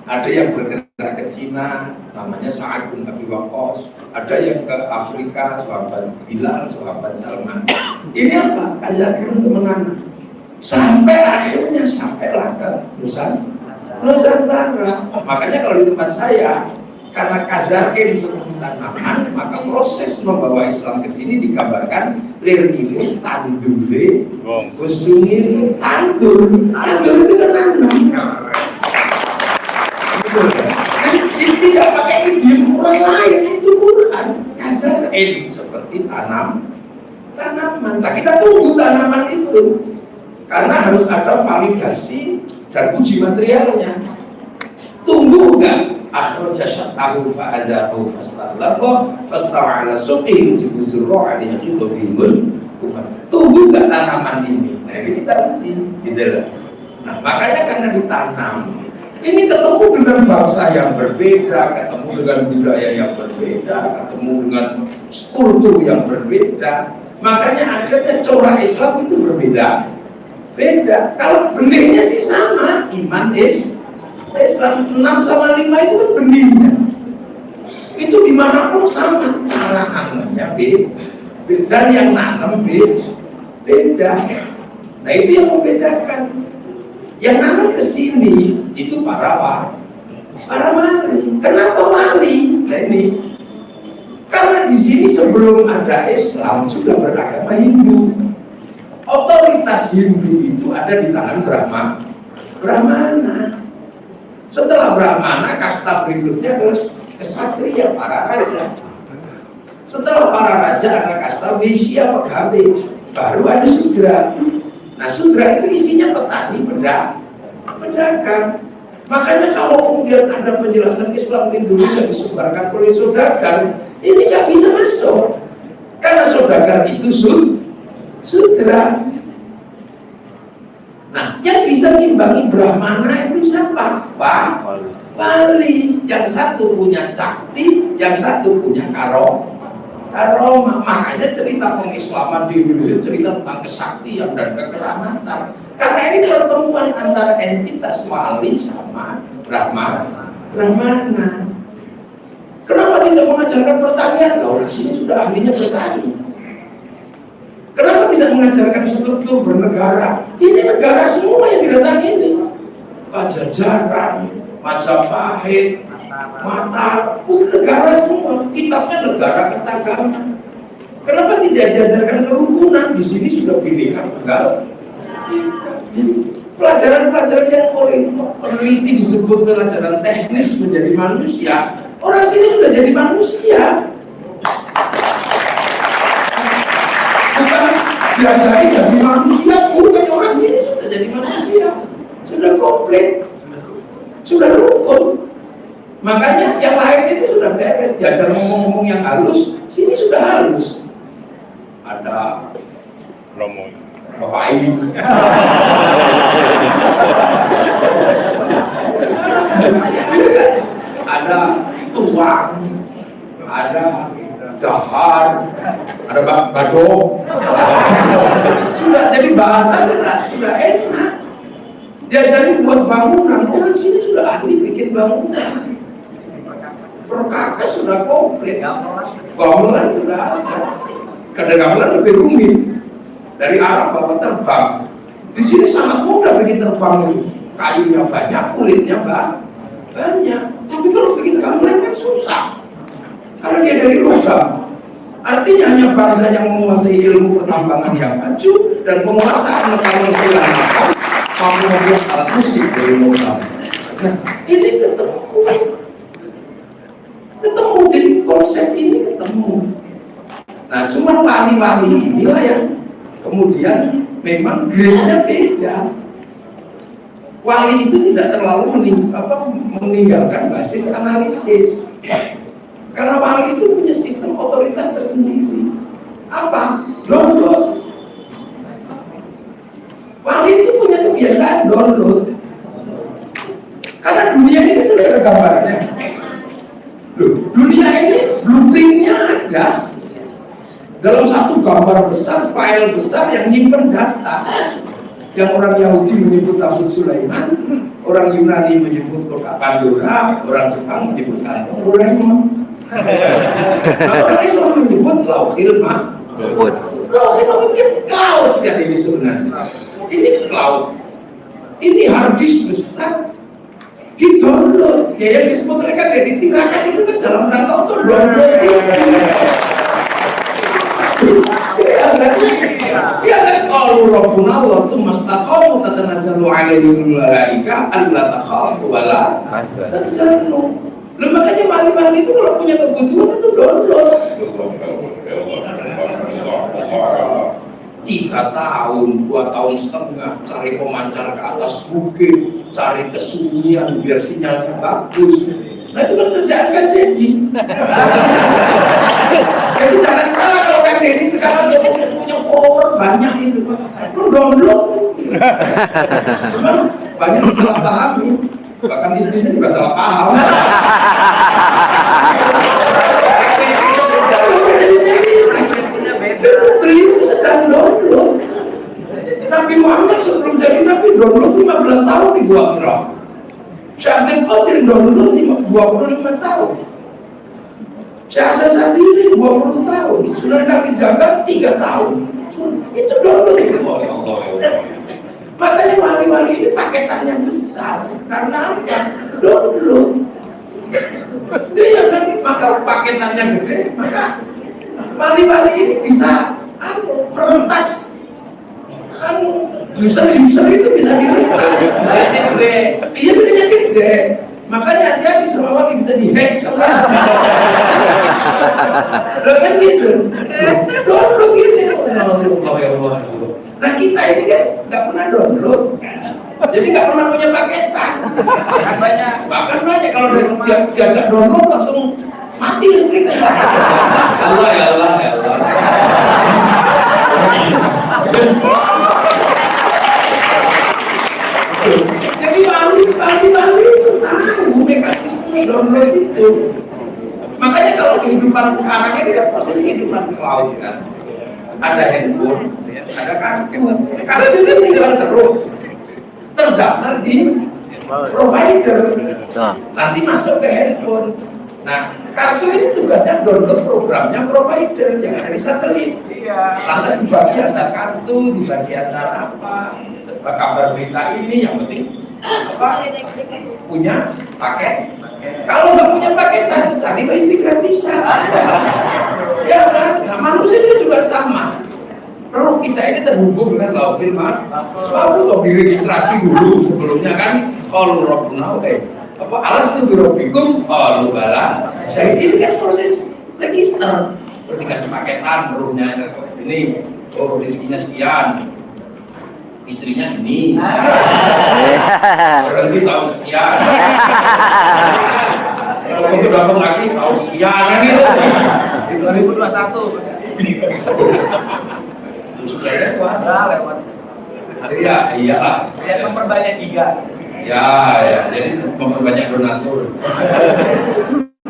Ada yang bergerak ke Cina, namanya Sa'ad bin Abi Waqqas. Ada yang ke Afrika, sahabat Bilal, sahabat Salman. Ini apa? Ajaran untuk menanam. Sampai akhirnya sampailah ke Nusantara. Makanya kalau di tempat saya, karena kazarin seperti tanaman, maka proses membawa Islam ke sini digambarkan lirnile, tandure, kusungil, tandur itu menanam. Ini tidak pakai idiom orang lain, itu Quran. Kazarin seperti tanaman. Nah, kita tunggu tanaman itu karena harus ada validasi dan uji materialnya. Tunggu enggak? Akhraja syaqahu fa'azahu fastalaqah fastawa ala suqihi yujibu alaihi qitubihul kufar. Tunggu enggak tanaman ini? Nah, ini kita uji gitu loh. Nah, makanya karena ditanam, ini ketemu dengan bangsa yang berbeda, ketemu dengan budaya yang berbeda, ketemu dengan kultur yang berbeda. Makanya akhirnya corak Islam itu berbeda. Kalau benihnya sih sama, iman Islam 6 sama 5 itu kan benihnya. Itu dimanapun sama, cara nanamnya beda, dan yang nanam beda. Nah itu yang membedakan. Yang nanam ke sini itu para wali. Kenapa wali? Nah ini karena di sini sebelum ada Islam sudah beragama Hindu. Otoritas Hindu itu ada di tangan Brahmana. Setelah Brahmana, kasta berikutnya adalah kesatria, para raja. Setelah para raja ada kasta Wisya, pegawai. Baru ada Sudra. Nah Sudra itu isinya petani, pedagang. Makanya kalau kemudian ada penjelasan Islam di Indonesia disebarkan oleh saudagar, ini nggak bisa masuk. Karena saudagar itu Sudra. Nah, yang bisa mengimbangi Brahmana itu siapa? Wali. Yang satu punya cakti, yang satu punya karomah. Makanya cerita pengislaman di Indonesia cerita tentang kesaktian dan kekeramatan. Karena ini pertemuan antara entitas wali sama Brahmana. Kenapa tidak mengajarkan pertanian? Orang sini sudah ahlinya bertani. Kenapa tidak mengajarkan struktur bernegara? Ini negara semua yang didatangi ini. Pajajaran, Majapahit, Mataram, negara semua. Kitabnya negara ketagaman. Kenapa tidak diajarkan kerukunan? Di sini sudah Bhinneka Tunggal. Pelajaran-pelajaran yang oleh peneliti disebut pelajaran teknis menjadi manusia. Orang sini sudah jadi manusia. Bukan diajari jadi manusia, bukan orang sini sudah jadi manusia, sudah komplit, sudah rukun. Makanya yang lain itu sudah beres, diajar ngomong-ngomong yang halus, sini sudah halus. Ada Romo, Bapak Ibu, ada tuang, ada dahar, ada badok. Sudah jadi bahasa sudah enak. Diajari buat bangunan, orang sini sudah ahli bikin bangunan. Perkakas sudah komplit, gamelan sudah ada. Karena gamelan lebih rumit. Dari Arab bawa terbang. Di sini sangat mudah bikin terbang itu. Kayunya banyak, kulitnya banyak. Tapi kalau bikin gamelan kan susah. Karena dia dari logam. Artinya hanya bangsa yang menguasai ilmu pertambangan yang maju dan penguasaan mekanikal yang matang mampu membuat alat musik dari logam. Nah, ini ketemu jadi konsep ini ketemu. Nah, cuma wali-wali inilah yang kemudian memang grade-nya beda. Wali itu tidak terlalu meninggalkan basis analisis. Karena wali itu punya sistem otoritas tersendiri. Apa? Download. Wali itu punya kebiasaan download. Karena dunia ini sudah ada gambarnya. Loh, dunia ini blueprintnya ada. Dalam satu gambar besar, file besar yang nyimpen data. Yang orang Yahudi menyebut Tabut Sulaiman, orang Yunani menyebut kota Pandora, orang Jepang menyebut kantong Doraemon. Nah, orang Islam menyebut Lauhil Mahfuz. Lauhil Mahfuz kan cloud kan ini sebenarnya. Ini cloud. Ini hard disk besar. Di download. Ya yang disebut mereka dari tirakat itu kan dalam rangka untuk download. Ya kan qalu rabbuna wa tsumma istaqamu tatanazzalu 'alaihim malaika alla takhafu wa la tahzanu. Makanya mali-mali itu kalau punya kebutuhan itu download. 3 tahun, 2 tahun setengah cari pemancar ke atas bukit, cari kesunyian biar sinyalnya bagus. Nah itu kan kerjaan Kang Deddy. Jadi jangan salah kalau Kang Deddy sekarang dia punya follower banyak itu. Lu download. Cuman banyak salah pahami. Bahkan istrinya juga salah paham. Beli itu sedang download. Nabi Muhammad sebelum jadi Nabi download 15 tahun di Gua Hira. Syekh Qadir download 25 tahun. Syekh Hasan Sadili 20 tahun. Sunan Kalijaga 3 tahun. Itu download. Ya Allah. Makanya wali-wali ini paketannya besar. Karena apa? Download. Dia kan maka paketannya gede, maka wali-wali ini bisa merentas. User itu bisa direntas. Iya bedanya gede. Makanya hati-hati sama wali bisa dihack sama. Loh kan gitu. Download gini. Allah. Nah kita ini kan nggak pernah download. Jadi nggak pernah punya paketan. Bahkan banyak kalau diajak download langsung mati listriknya. Ya Allah. Jadi wali itu tahu mekanisme download itu. Makanya kalau kehidupan sekarang ini kan proses kehidupan cloud kan. Ada handphone, ada kartu. Kartu itu tinggal terus terdaftar di provider. Nanti masuk ke handphone. Nah, kartu ini tugasnya download programnya provider yang ada di satelit. Lantas dibagi antar kartu, dibagi antar apa? Kabar berita ini yang penting apa? Punya paket. Kalau nggak punya paketan, cari wifi gratisan. Ya kan? Nah, manusia juga sama. Roh kita ini terhubung dengan Lauhil Mahfuz. Kalau diregistrasi dulu sebelumnya kan, kalau Rabbuna apa alastu birabbikum qalu bala. Jadi ini kan proses register. Dikasih paketan rohnya ini, oh rezekinya sekian. Istrinya ini. Berhenti tahun sekian. Kalau itu datang lagi tahun sekian gitu. Di 2021. Sudah lewat. Iyalah. Ya memperbanyak giga. Ya, jadi memperbanyak donatur.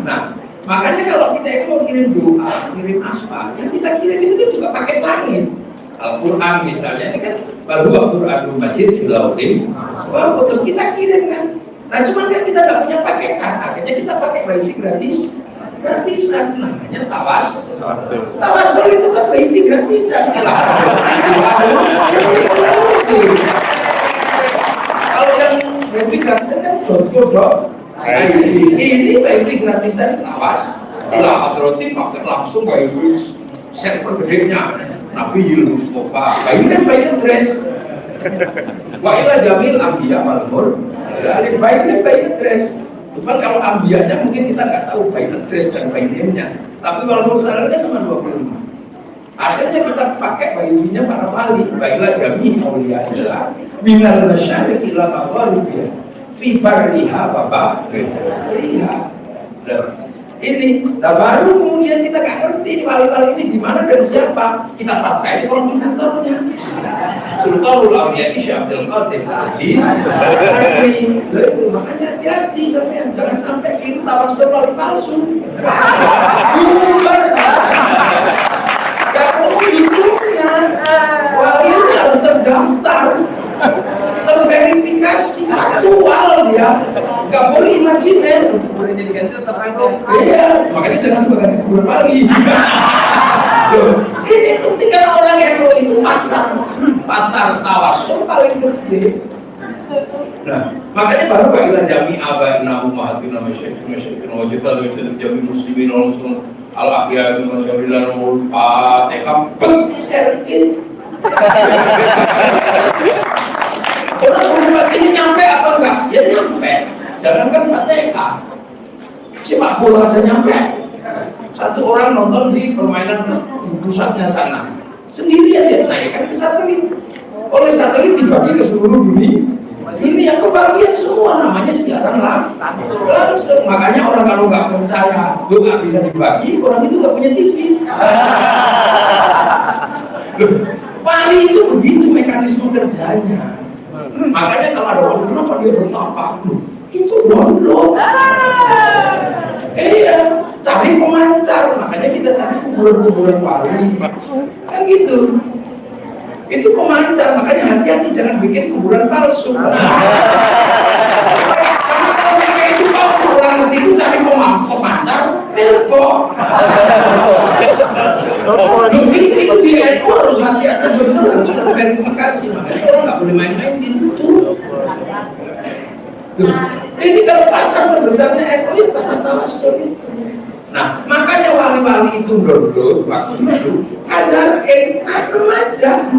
Nah, makanya kalau kita itu mau kirim doa, kirim apa, yang kita kirim itu kan juga pakai langit. Al-Quran misalnya, ini kan baru Al-Quran Majid Filauhim. Wah, terus kita kirim kan. Nah, cuman kan kita nggak punya paketan, akhirnya kita pakai wifi gratisan, namanya tawasul. Tawasul itu kan wifi gratisan. Kalau yang wifi gratisan kan ini wifi gratisan tawas. Ilah hadratin pakai langsung wifi server gedenya. Nabi Mustafa, ini address. Wa ila jamil anbiya wal mursalin, baiknya by address. Cuman kalau ambiyanya mungkin kita nggak tahu by address dan by name-nya. Tapi wal mursalin kan cuma 25. Akhirnya kita pakai wifi-nya para wali. Wa ila jamil auliyaillah minal masyariq ila maghribih fi barriha wa bahriha. Ini, nah baru kemudian kita nggak ngerti wali-wali ini di mana dan siapa. Kita pasrahin koordinatornya. Sultanul Auliya Syekh Abdul Qadir Al-Jilani. Makanya hati-hati sampean, jangan sampai kita tawasul wali palsu. Gak perlu hidupnya. Wali itu harus terdaftar. marginer. Boleh jadikan itu terangkat. Iya, makanya jangan suka ganti kuburan lagi. Loh, ini penting karena orang yang itu pasar tawasul paling gede. Nah, makanya baru bagilah jami abaina ummahatina masyayikhina wa jita jami muslimin wal muslimin al-ahya bin masyarakat al-fatihah serkin. Orang hormat ini nyampe apa enggak? Ya nyampe. Jangankan fatihah. Sepak bola aja nyampe. Satu orang nonton di permainan pusatnya sana, sendirian dia naikkan ke satelit. Oleh satelit dibagi ke seluruh dunia. Dunia kebagian semua, namanya siaran langsung. Makanya orang kalau nggak percaya doa bisa dibagi, orang itu nggak punya TV. Wali itu begitu mekanisme kerjanya. Makanya kalau ada orang kenapa dia bertapa, itu download. Iya, cari pemancar. Makanya kita cari kuburan-kuburan wali. Kan gitu. Itu pemancar. Makanya hati-hati jangan bikin kuburan palsu. Karena kalau sampai itu palsu, orang ke situ cari pemancar, belkok. Itu dia itu harus hati-hati, benar harus terverifikasi. Makanya orang nggak boleh main-main di situ. Ini kalau pasar terbesarnya NU, pasar tawasul itu. Nah, makanya wali-wali itu dulu waktu itu ajar tanam aja.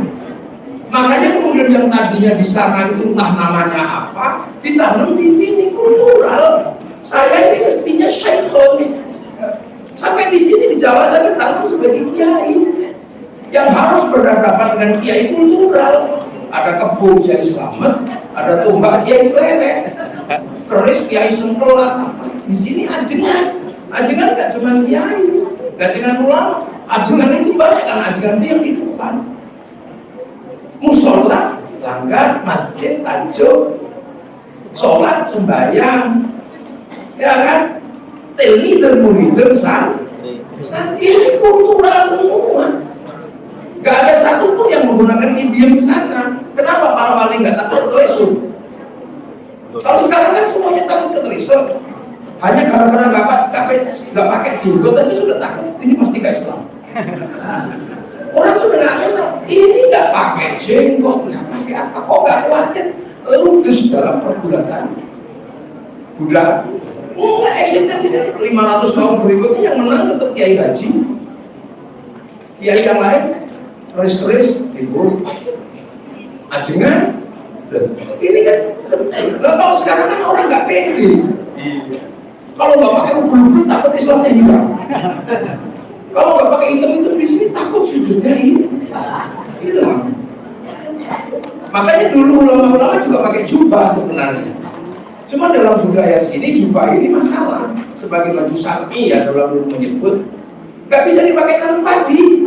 Makanya kemudian yang tadinya di sana itu entah namanya apa, ditanam di sini kultural. Saya ini mestinya syekhon. Sampai di sini di Jawa saya ditanam sebagai kiai yang harus berhadapan dengan kiai kultural. Ada kebo kiai selamat, ada tombak kiai pleret, keris kiai sengkelat. Di sini ajengan nggak cuma kiai, nggak ajengan ulama, ajengan itu banyak kan, ajengan itu yang di depan. Musola, langgar, masjid, tajuk, sholat, sembahyang, ya kan? Telmi termuridun ini kultural semua. Gak ada satupun yang menggunakan idiom sana. Kenapa para wali nggak takut ketelisun? Kalau sekarang kan semuanya takut ketelisun. Hanya gara-gara nggak pakai jenggot aja sudah takut. Ini pasti gak Islam. Orang sudah nggak kenal. Ini nggak pakai jenggot, nggak pakai apa? Kok nggak khawatir? Ludus dalam pergulatan. Budak. Enggak, eksistensi 500 tahun berikutnya yang menang tetap kiai haji. Kiai yang lain keris-keris, libur, ajengan. Ini kan, kalau sekarang kan orang nggak pede. Kalau nggak pakai ubun takut Islamnya hilang. Kalau nggak pakai hitam di sini takut sujudnya hilang. Makanya dulu ulama-ulama juga pakai jubah sebenarnya. Cuma dalam budaya sini jubah ini masalah. Sebagai baju syar'i ya dalam dulu menyebut nggak bisa dipakai tanam padi.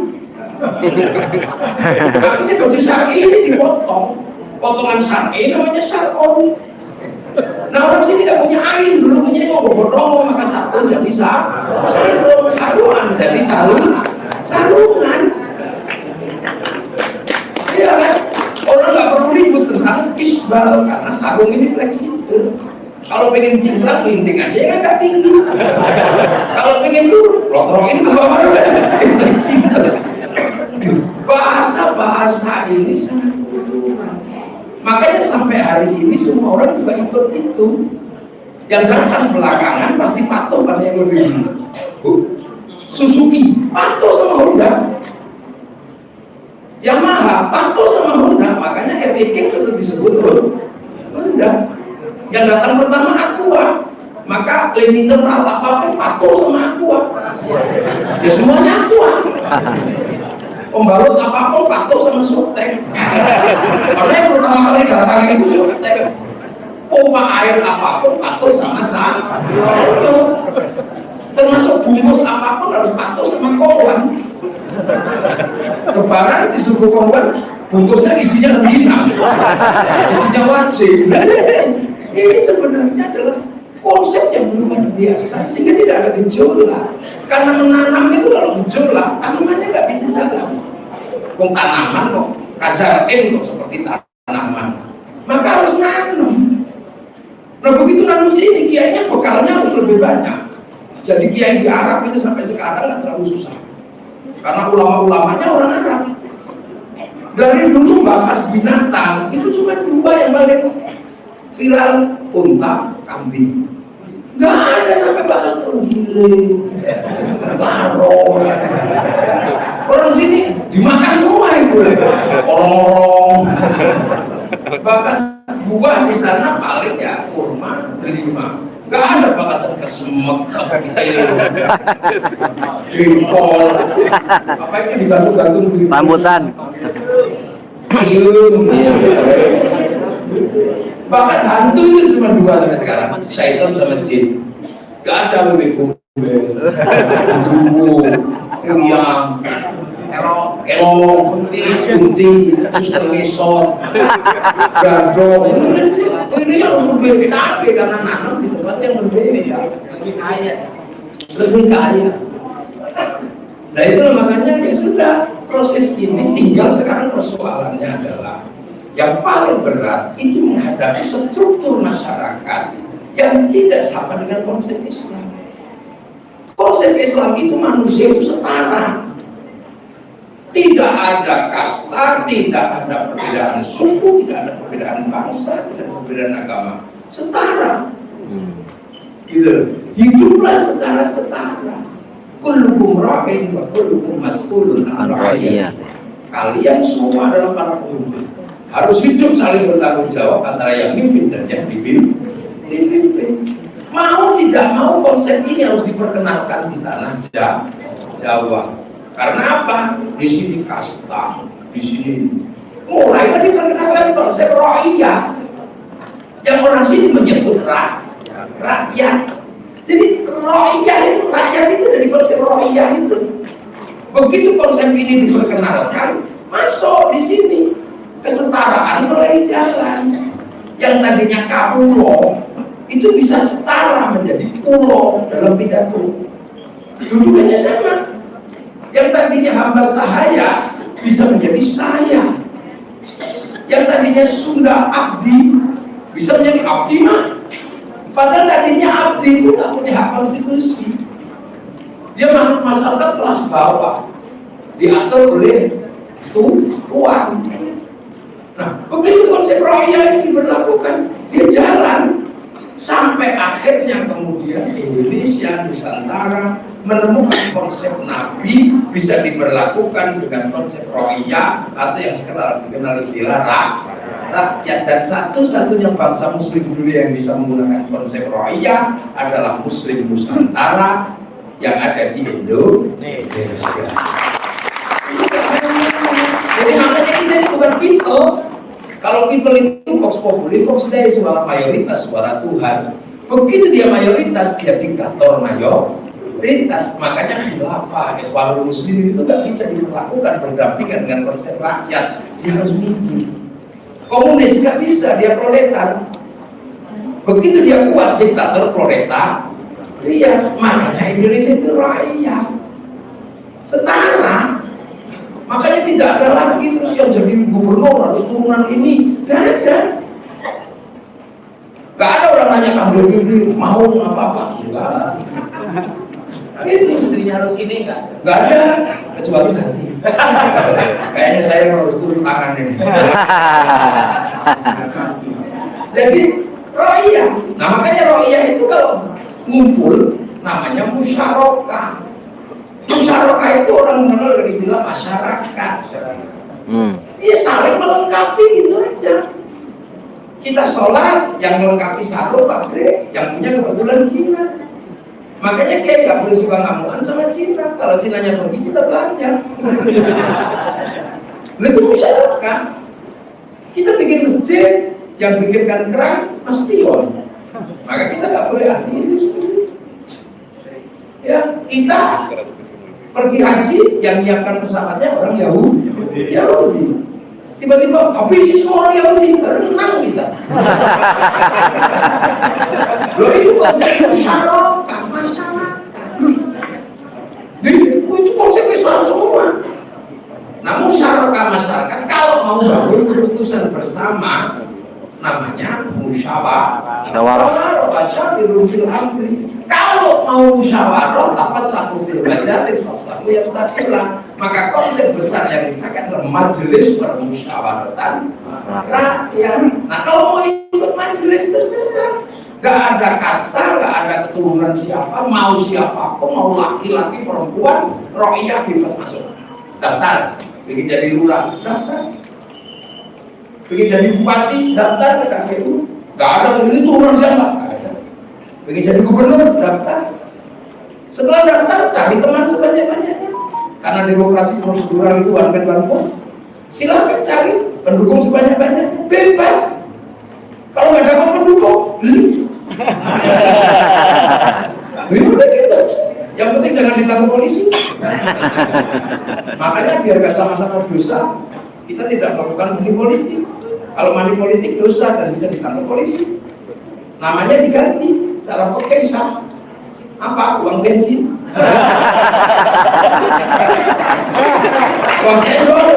Makanya baju syar'i ini dipotong. Potongan syar'i namanya syar'on. Nah orang sini nggak punya ain, dulu punya mau bodong, maka sarung jadi sarungan jadi sarungan. Iya kan? Orang nggak perlu ribut tentang isbal karena sarung ini fleksibel. Kalau pengen cingkrang, linting aja ya nggak tinggi. Kalau pengen turun, lotrongin ke bawah, fleksibel. Bahasa ini sangat kultural. Makanya sampai hari ini semua orang juga ikut itu. Yang datang belakangan pasti patuh pada yang lebih dulu. Suzuki patuh sama Honda. Yamaha patuh sama Honda. Makanya Air King tetap disebut Honda. Yang datang pertama Aqua. Maka mineral apapun patuh sama Aqua. Ya semuanya Aqua. Pembalut apapun patuh sama Softtek. Karena yang pertama kali datang itu Softtek. Pompa air apapun patuh sama termasuk bungkus apapun harus patuh sama Kongwan. Lebaran disuruh Kongwan, bungkusnya isinya rendingan, isinya wajib. Ini sebenarnya adalah konsep yang luar biasa sehingga tidak ada gejolak. Karena menanam itu kalau gejolak, tanamannya nggak bisa jalan. Kok tanaman kok kok seperti tanaman, maka harus nanam. Nah begitu nanti sini kiainya bekalnya harus lebih banyak. Jadi kiai di Arab itu sampai sekarang nggak terlalu susah. Karena ulama-ulamanya orang Arab. Dari dulu bahas binatang itu cuma 2 yang paling viral, unta, kambing. Nggak ada sampai bahas tergiling, larong. Orang sini dimakan semua itu. Orang-orang. Bahas buah di sana paling ya kurma, delima. Nggak ada bakasan kesemek, jengkol, apa itu digantung-gantung begitu. Rambutan. Bahkan hantu itu cuma 2 sampai sekarang, syaitan sama jin. Nggak ada bebek gombel, genderuwo, kuyang, kelong, kunti, suster ngesot, gandong. Ini harus lebih capek karena nanam di tempat yang berbeda, lebih kaya. Nah itu makanya ya sudah, proses ini tinggal sekarang persoalannya adalah yang paling berat itu menghadapi struktur masyarakat yang tidak sama dengan konsep Islam. Konsep Islam itu manusia itu setara. Tidak ada kasta, tidak ada perbedaan suku, tidak ada perbedaan bangsa, tidak ada perbedaan agama. Setara. Gitu. Hiduplah secara setara. Kullukum ra'in wa kullukum mas'ulun an ra'iyah. Kalian semua adalah para pemimpin. Harus hidup saling bertanggung jawab antara yang mimpin dan yang dipimpin. Mau tidak mau konsep ini harus diperkenalkan di tanah Jawa. Karena apa? Di sini kasta, di sini mulai diperkenalkan konsep rohiyah. Yang orang sini menyebut rakyat. Jadi rohiyah itu, rakyat itu dari konsep rohiyah itu. Begitu konsep ini diperkenalkan, masuk di sini kesetaraan mulai jalan. Yang tadinya kapulo itu bisa setara menjadi pulau dalam pidato. Dudukannya sama. Yang tadinya hamba sahaya bisa menjadi saya. Yang tadinya Sunda abdi bisa menjadi abdi mah. Padahal tadinya abdi itu tak punya hak konstitusi. Dia makhluk masyarakat kelas bawah, diatur oleh tuan. Nah, begitu konsep rohiyah ini diberlakukan, dia jalan sampai akhirnya kemudian Indonesia, Nusantara menemukan konsep Nabi bisa diberlakukan dengan konsep rohiyah atau yang sekarang dikenal istilah rakyat. Dan satu-satunya bangsa Muslim dunia yang bisa menggunakan konsep rohiyah adalah Muslim Nusantara yang ada di Indonesia. Jadi makanya kita ini bukan people. Kalau people itu vox populi, vox dei, suara mayoritas, suara Tuhan. Begitu dia mayoritas, dia diktator mayoritas. Makanya khilafah, ikhwanul muslimin itu nggak bisa dilakukan berdampingan dengan konsep rakyat. Dia harus minggir. Komunis nggak bisa, dia proletar. Begitu dia kuat, diktator proletar. Iya, makanya Indonesia itu rakyat setara. Makanya tidak ada lagi terus yang jadi gubernur harus turunan ini. Nggak ada. Nggak ada orang nanya kamu ini mau apa-apa. Enggak. Itu istrinya harus ini nggak? Nggak ada. Kecuali nanti. Kayaknya saya harus turun tangan ini. Jadi rohiyah. Nah makanya rohiyah itu kalau ngumpul namanya musyarakah. Musyarakah itu orang mengenal dari istilah masyarakat. Iya saling melengkapi gitu aja. Kita sholat yang melengkapi satu pabrik yang punya kebetulan Cina. Makanya kayak nggak boleh suka ngamuan sama Cina. Kalau Cinanya pergi kita telanjang. Itu musyarakah. Kita bikin masjid, yang bikinkan keran Mas Tion. Maka kita nggak boleh anti industri. Ya kita pergi haji yang menyiapkan pesawatnya orang Yahudi. Tiba-tiba habisi semua orang Yahudi, berenang kita. Loh itu konsep musyarakah masyarakat. Itu konsep Islam semua. Namun musyarakah masyarakat kalau mau bangun keputusan bersama namanya musyawarah. Musyawarah. Wasyawirhum fil amri. Kalau mau musyawarah, tafassahu fil majalis wafsahu yafsahillah. Maka konsep besar yang dipakai adalah majelis permusyawaratan rakyat. Nah, kalau mau ikut majelis terserah. Gak ada kasta, gak ada keturunan siapa, mau siapapun, mau laki-laki, perempuan, rakyat bebas masuk. Daftar, ingin jadi lurah, daftar. Ingin jadi bupati, daftar ke KPU. Gak ada, ini turunan siapa? Gak ada. Ingin jadi gubernur, daftar. Setelah daftar, cari teman sebanyak-banyaknya. Karena demokrasi prosedural itu one man one vote. Silakan cari pendukung sebanyak-banyaknya, bebas. Kalau nggak dapat pendukung, beli. Udah gitu. Yang penting jangan ditangkap polisi. Makanya biar gak sama-sama dosa, kita tidak melakukan money politik. Kalau money politik dosa dan bisa ditangkap polisi, namanya diganti secara vocation. Apa? Uang bensin. Uang cendol.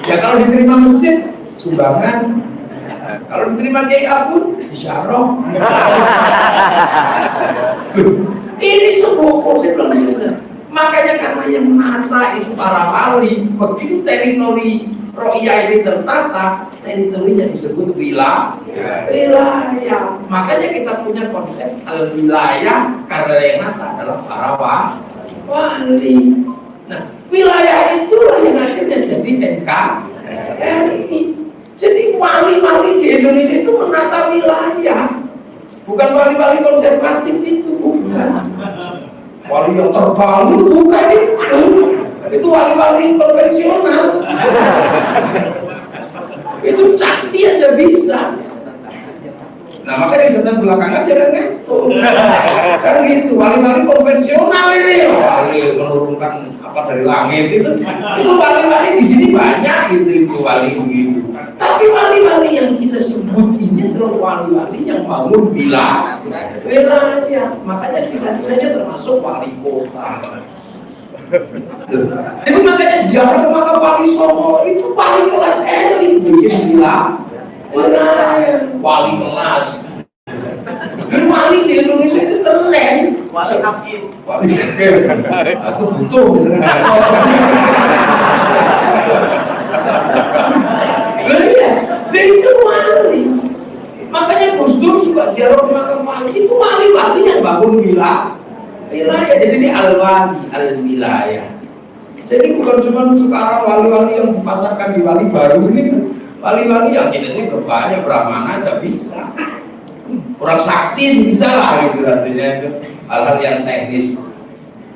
Ya kalau diterima masjid, sumbangan. Kalau diterima kiai pun isyarah. Ini sebuah konsep luar biasa. Makanya karena yang menata itu para wali, begitu teritori ro'iyah ini tertata, teritorinya disebut wilayah. Makanya kita punya konsep al-wilayah karena yang nata adalah para wali. Nah, wilayah itulah yang akhirnya jadi NKRI. Jadi wali-wali di Indonesia itu menata wilayah, bukan wali-wali konservatif itu, bukan. Wali yang terbalu bukan itu wali-wali konvensional. Itu cakti aja bisa. Nah makanya datang belakangan jangan ngatur. Kan gitu, wali-wali konvensional ini, wali menurunkan apa dari langit itu wali-wali di sini banyak gitu itu wali begitu. Tapi wali-wali yang kita sebut ini adalah wali-wali yang bangun wilayah. Makanya sisa-sisanya termasuk wali kota. Jadi makanya ziarah ke makam Wali Songo itu wali kelas elit bikin wilayah. Wali kelas. Wali di Indonesia itu keren. Wali hakim. Wali hakim. Itu butuh beneran. Dan itu wali. Makanya Gus Dur suka ziarah ke makam wali. Itu wali-wali yang bangun wilayah. Jadi ini al-wali, al-wilayah. Jadi bukan cuma sekarang wali-wali yang dipasarkan di wali baru ini kan. Wali-wali yang kita sih berbanyak, Brahmana aja bisa. Orang sakti bisa lah gitu artinya itu hal-hal yang teknis.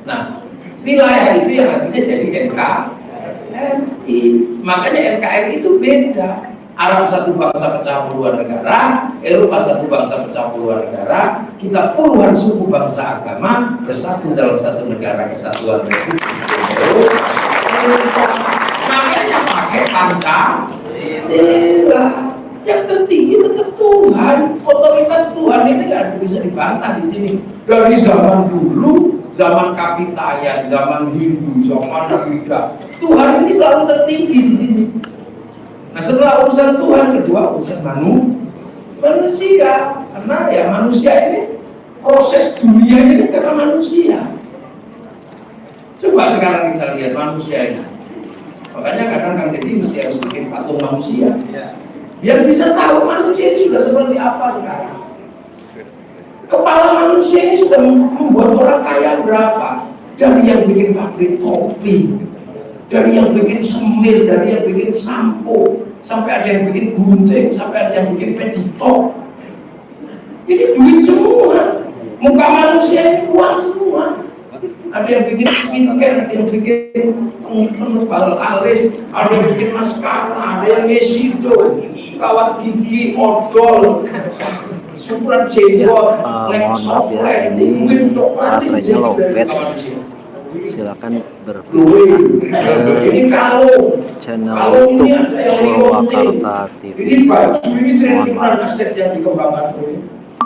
Nah, wilayah itu yang hasilnya jadi NKRI. Makanya NKRI itu beda. Arab satu bangsa pecah puluhan negara, Eropa satu bangsa pecah puluhan negara, kita puluhan suku bangsa agama bersatu dalam satu negara kesatuan Republik Indonesia. Makanya pakai Pancasila. Yang tertinggi tetap Tuhan. Otoritas Tuhan ini nggak bisa dibantah di sini. Dari zaman dulu, zaman Kapitayan, zaman Hindu, zaman Buddha, Tuhan ini selalu tertinggi di sini. Nah setelah urusan Tuhan, kedua urusan manusia. Karena ya manusia ini, proses dunia ini karena manusia. Coba sekarang kita lihat manusia ini. Makanya kadang Kang Deddy mesti harus bikin patung manusia. Biar bisa tahu manusia ini sudah seperti apa sekarang. Kepala manusia ini sudah membuat orang kaya berapa? Dari yang bikin pabrik topi, dari yang bikin semir, dari yang bikin sampo, sampai ada yang bikin gunting, sampai ada yang bikin pedito. Ini duit semua. Muka manusia ini uang semua. Ada yang bikin skincare, ada yang bikin penebal alis, ada yang bikin maskara, ada yang ngesido, kawat gigi, odol, syukuran jenggot, mohon maaf ya, ini baterainya lowbat. Silakan berkunjung ini kalau channel ini YouTube ada yang Purwakarta TV. ini baju ini Mohon maaf. aset yang dikembangkan oleh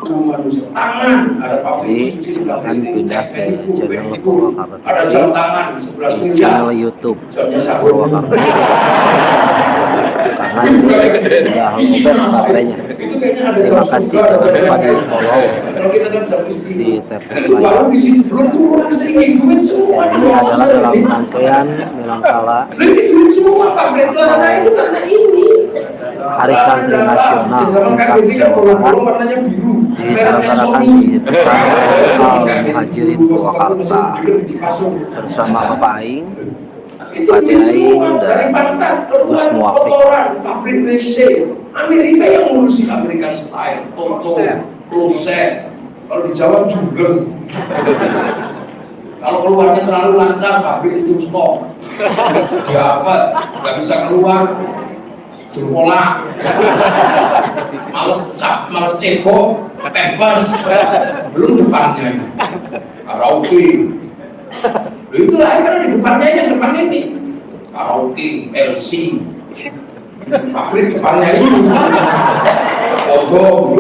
manusia. Tangan ada pabrik Jadi silakan pindah ke channel Purwakarta ada TV, jam tangan di sebelah channel YouTube jamnya sahur. Purwakarta TV. sudah lowbat baterainya. Itu kayaknya ada Terima jam kasih surga, ada jam kepada neraka. follow Kalau kita kan jam istri, di tab itu baru di sini belum turun sini duit semua. dan ini adalah dalam rangkaian Milangkala Ini duit semua pabrik celana itu karena ini. Hari Santri Nasional tingkat Jawa Barat warnanya biru. diselenggarakan di Depan Al-Muhajirin Purwakarta bersama Bapak Aing, Itu Pak duit Aing semua dari dan pantat Gus keluar Muwafiq. kotoran pabrik WC. Amerika yang ngurusin American Style, Toto, Closet. Kalau di Jawa jumbleng. Kalau keluarnya terlalu lancar, pabrik itu stop. Diapet, nggak bisa keluar. Terpola, males cap, males cebok, pepes, belum depannya ini, karaoke. Itu lahir kan di depannya yang depan ini, karaoke, LC, pabrik depannya ini, logo,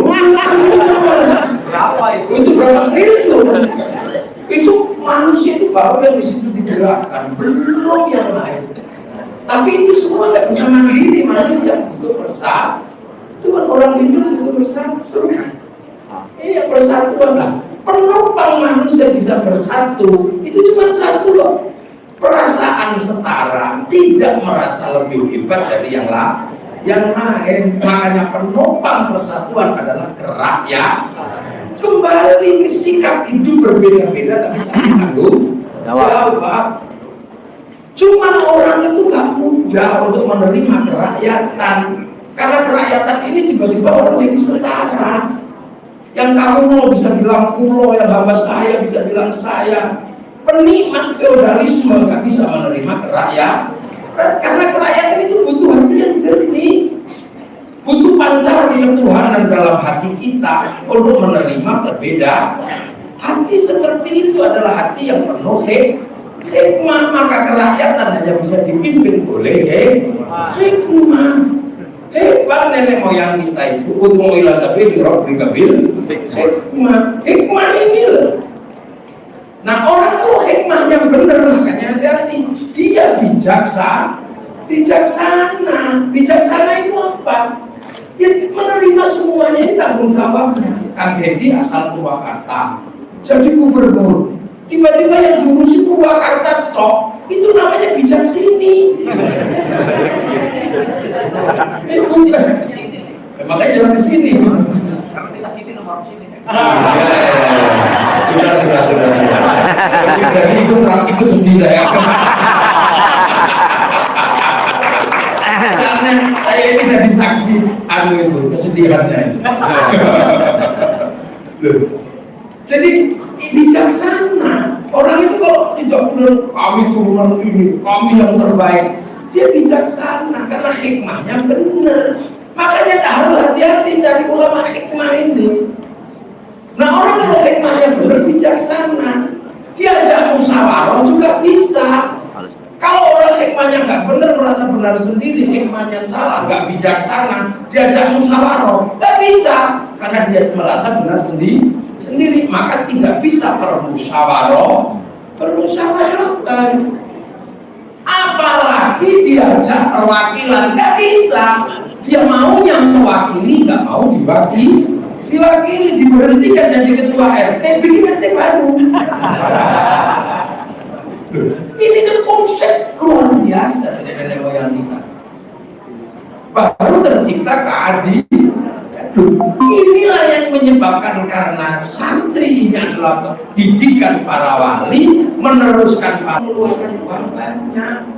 berapa itu? Itu berapa triliun? Itu manusia itu baru yang di situ digerakkan, belum yang lain. Tapi itu semua nggak bisa mandiri, manusia butuh bersatu. Cuma orang hidup butuh bersatu. Iya, persatuan lah. Penopang manusia bisa bersatu itu cuma satu loh. Perasaan setara, tidak merasa lebih hebat dari yang lain. Makanya penopang persatuan adalah gerak ya. Kembali ke sikap hidup berbeda-beda tapi saling tanggung jawab. Cuman orang itu gak mudah untuk menerima kerakyatan. Karena kerakyatan ini tiba-tiba orang jadi setara. Yang kamu mau bisa bilang kulo, yang hamba saya bisa bilang saya. Penikmat feodalisme gak bisa menerima kerakyatan. Karena kerakyatan itu butuh hati yang jernih. Butuh pancaran ketuhanan dalam hati kita untuk menerima berbeda. Hati seperti itu adalah hati yang penuh hikmah, maka kerakyatan hanya bisa dipimpin oleh hikmah. Hebat nenek moyang kita itu untuk ilah sabi di roh kabil hikmah ini loh. Nah orang kalau hikmahnya benar makanya hati-hati, dia bijaksana itu apa? Dia menerima semuanya, ini tanggung jawabnya. Kang Deddy asal Purwakarta jadi gubernur, tiba-tiba yang diurusi Purwakarta tok, itu namanya bijaksini. Bukan. Makanya jangan ke sini. Kalau disakiti nomor sini. Sudah. Jadi ikut sedih saya. Karena saya ini jadi saksi itu kesedihannya. Jadi bijaksana. Orang itu kalau tidak benar kami turunan ini, kami yang terbaik, dia bijaksana karena hikmahnya benar. Makanya harus hati-hati cari ulama hikmah ini. Nah orang kalau hikmahnya benar bijaksana, diajak musyawarah juga bisa. Kalau orang hikmahnya nggak benar, merasa benar sendiri, hikmahnya salah, nggak bijaksana, diajak musyawarah nggak bisa karena dia merasa benar sendiri, maka tidak bisa permusyawaratan. Apalagi diajak perwakilan, nggak bisa. Dia maunya mewakili, nggak mau diwakili, diberhentikan jadi ketua RT, bikin RT baru. Ini kan konsep luar biasa dari nenek moyang kita. Baru tercipta keadilan. Inilah yang menyebabkan karena santri ini adalah didikan para wali, meneruskan para uang banyak.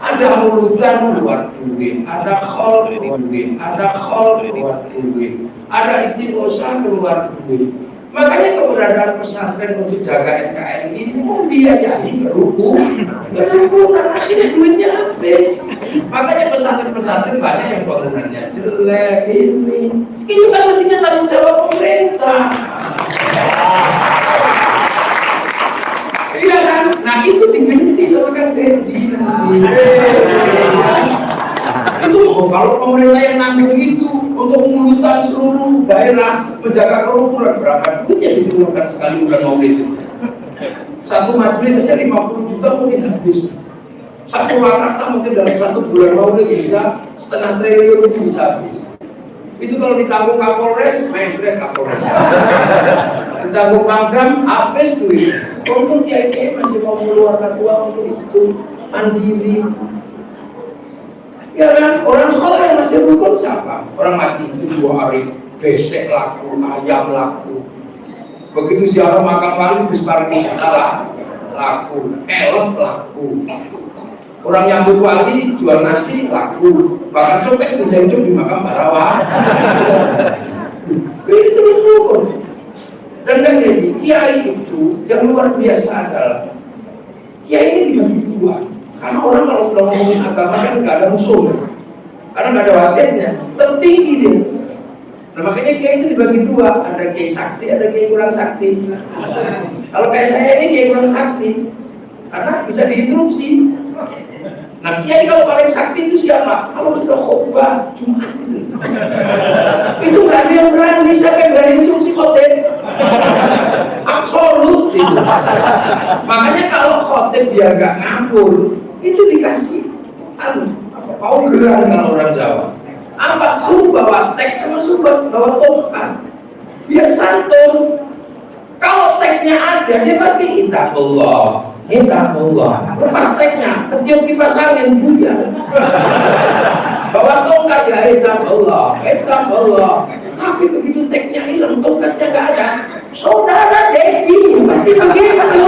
Ada mulutan buat duit, ada khol buat duit, ada istighosah buat duit. Makanya keberadaan pesantren untuk jaga NKRI ini membiayai kerukunan, akhirnya duitnya habis. Makanya pesantren-pesantren banyak yang bangunannya jelek ini. Itu kan mestinya tanggung jawab pemerintah. Iya kan? Nah itu diganti sama Kang Deddy nanti. Itu kalau pemerintah yang nanggung itu untuk mengulutan seluruh daerah menjaga kerukunan, berapa duit yang dikeluarkan sekali bulan maulid itu? Satu majelis saja 50 juta mungkin habis. Satu Jakarta mungkin dalam 1 bulan mau dia bisa setengah triliun itu bisa habis. Itu kalau ditanggung Kapolres, mengkret Kapolres. Ditanggung Pangdam, habis duit. Untung kiai masih mau mengeluarkan uang untuk itu mandiri. Ya kan, orang kholol yang masih rukun siapa? Orang mati itu 2 hari, besek laku, ayam laku. Begitu ziarah makam wali, bis pariwisata laku, elep laku. Orang nyambut wali jual nasi laku, bahkan copet bisa hidup di makam Barawa. Itu rukun. Dan jadi kiai itu yang luar biasa adalah kiai ini dibagi 2. Karena orang kalau sudah ngomongin agama kan nggak ada musuhnya, karena nggak ada wasitnya, tertinggi dia. Nah makanya kiai itu dibagi 2, ada kiai sakti, ada kiai kurang sakti. Kalau kayak saya ini kiai kurang sakti, karena bisa diinterupsi. Nah kiai kalau paling sakti itu siapa? Kalau sudah khotbah Jumat itu nggak ada yang berani, siapa yang berani interupsi khotbah? Absolut itu. Makanya kalau khotbah biar nggak ngapur, itu dikasih mau geran kalau orang Jawa. Apa? Suruh bawa teks sama suruh bawa tongkat biar santun. Kalau teksnya ada, dia pasti intaqullah. Lepas teksnya, ketiup kipas angin buyar. Bawa tongkat ya intaqullah. Tapi begitu teksnya hilang, tongkatnya nggak ada. Saudara Dedi pasti begitu.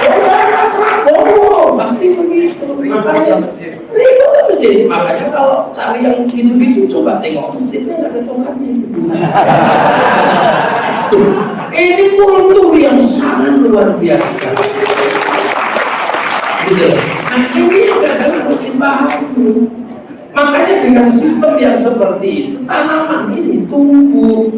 Saudara Prabowo pasti begitu. Makanya ribut ke masjid. Makanya kalau cari yang gitu-gitu, coba tengok masjidnya nggak ada tongkatnya. Ini kultur yang sangat luar biasa. Gitu. Nah ini kadang harus dipahami. Makanya dengan sistem yang seperti itu, tanaman ini tumbuh.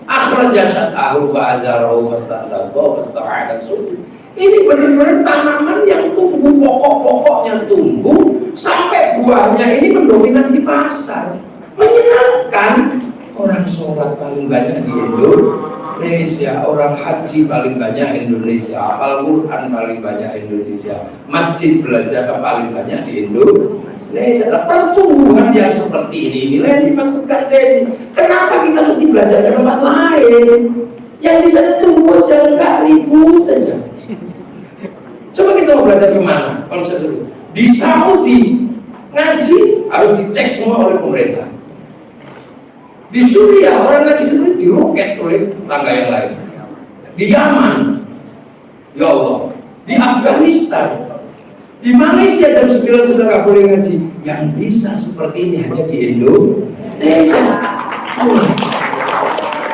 Akhraja syaqahu fa'azarahu fasta'ada subuh. Ini benar-benar tanaman yang tumbuh, pokok-pokoknya tumbuh sampai buahnya ini mendominasi pasar. Menyenangkan. Orang sholat paling banyak di Indonesia, orang haji paling banyak Indonesia, hafal Quran paling banyak Indonesia, masjid belajar paling banyak di Indonesia. Pertumbuhan yang seperti ini yang dimaksudkan dari kenapa kita mesti belajar di tempat lain yang di sana tumbuh aja nggak ribut aja. Coba kita mau belajar kemana? Konsep dulu di Saudi ngaji harus dicek semua oleh pemerintah. Di Suriah orang ngaji sendiri diroket oleh tangga yang lain. Di Yaman, ya Allah. Di Afghanistan, di Malaysia jam 9 sudah nggak boleh ngaji. Yang bisa seperti ini hanya di Indonesia.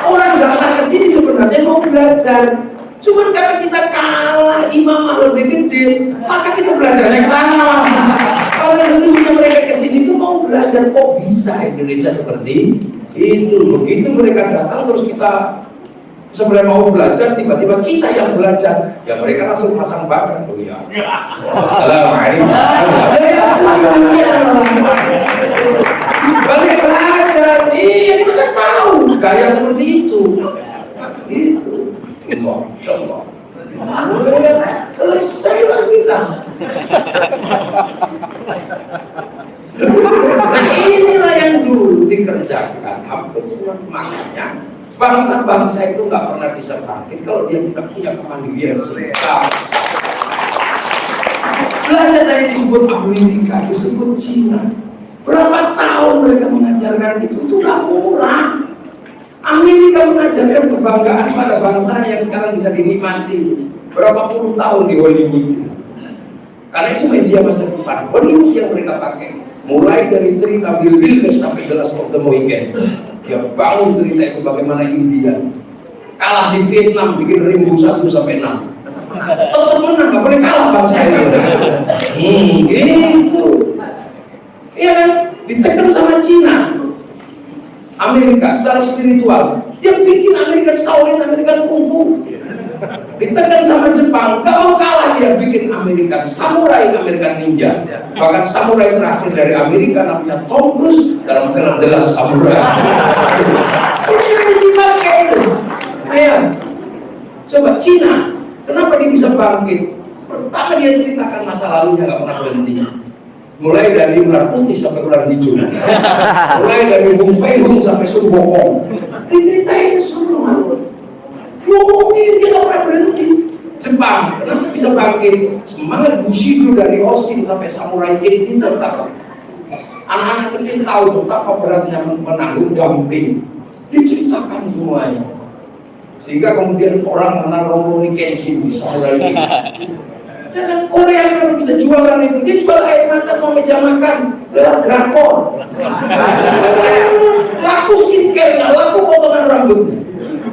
Orang datang ke sini sebenarnya mau belajar. Cuman karena kita kalah imam lebih gede, maka kita belajarnya ke sana. Kalau sesungguhnya mereka ke sini tuh mau belajar, kok bisa Indonesia seperti itu. Begitu mereka datang terus kita sebenarnya mau belajar, tiba-tiba kita yang belajar, ya mereka langsung pasang badan. Oh ya, assalamualaikum. Balik belajar, iya kita kan tahu gaya seperti itu. Itu, Masya Allah. Selesailah kita. Nah inilah yang dulu dikerjakan hampir semua. Makanya bangsa-bangsa itu nggak pernah bisa bangkit kalau dia tidak punya kemandirian sikap. Belanda tadi disebut Amerika, disebut Cina. Berapa tahun mereka mengajarkan itu nggak murah. Amerika mengajarkan kebanggaan pada bangsa yang sekarang bisa dinikmati berapa puluh tahun di Hollywood. Karena itu media masa depan. Hollywood yang mereka pakai, mulai dari cerita Bill Willis sampai The Last of the Mohicans. Dia bangun cerita itu bagaimana India kalah di Vietnam, bikin rimbu 1 sampai 6. Tetap menang, nggak boleh kalah bangsa ini. Gitu. Iya kan? Ditekan sama Cina. Amerika secara spiritual, dia bikin American Shaolin, American Kung Fu. Ditekan sama Jepang, gak mau kalah, dia bikin American Samurai, American Ninja. Bahkan samurai terakhir dari Amerika namanya Tom Cruise dalam film The Last Samurai. Ini yang dipakai itu. Ayo, coba Cina, kenapa dia bisa bangkit? Pertama dia ceritakan masa lalunya nggak pernah berhenti. Mulai dari ular putih sampai ular hijau, mulai dari Hung Fei Hung sampai Sun Wukong, diceritain semua. Ngomongin dia nggak pernah berhenti. Jepang, kenapa bisa bangkit? Semangat Bushido dari Oshin sampai Samurai King diceritakan. Anak-anak kecil tahu betapa beratnya menanggung dumping, diceritakan semuanya. Sehingga kemudian orang mengenal Rurouni Kenshin di Samurai King. Ya, Korea kan bisa jualan itu, dia jual air mata sama meja makan lewat drakor. Laku skincare, laku potongan rambutnya.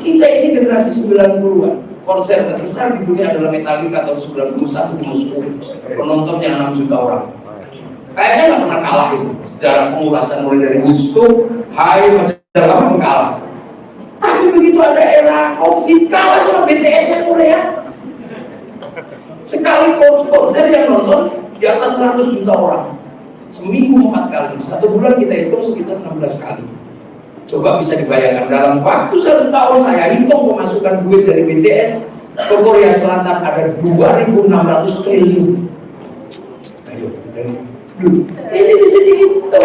Kita ini generasi 90-an, konser terbesar di dunia adalah Metallica tahun 91 di Moskow, penontonnya 6 juta orang. Kayaknya nggak pernah kalah itu, sejarah pengulasan mulai dari Woodstock, Hai, majalah apa kalah. Tapi begitu ada era Covid, kalah sama BTS-nya Korea. Sekali konser yang nonton di atas 100 juta orang, seminggu 4 kali, 1 bulan kita hitung sekitar 16 kali. Coba bisa dibayangkan dalam waktu 1 tahun saya hitung pemasukan duit dari BTS ke Korea Selatan ada 2.600 triliun. Ayo, dari ini bisa dihitung.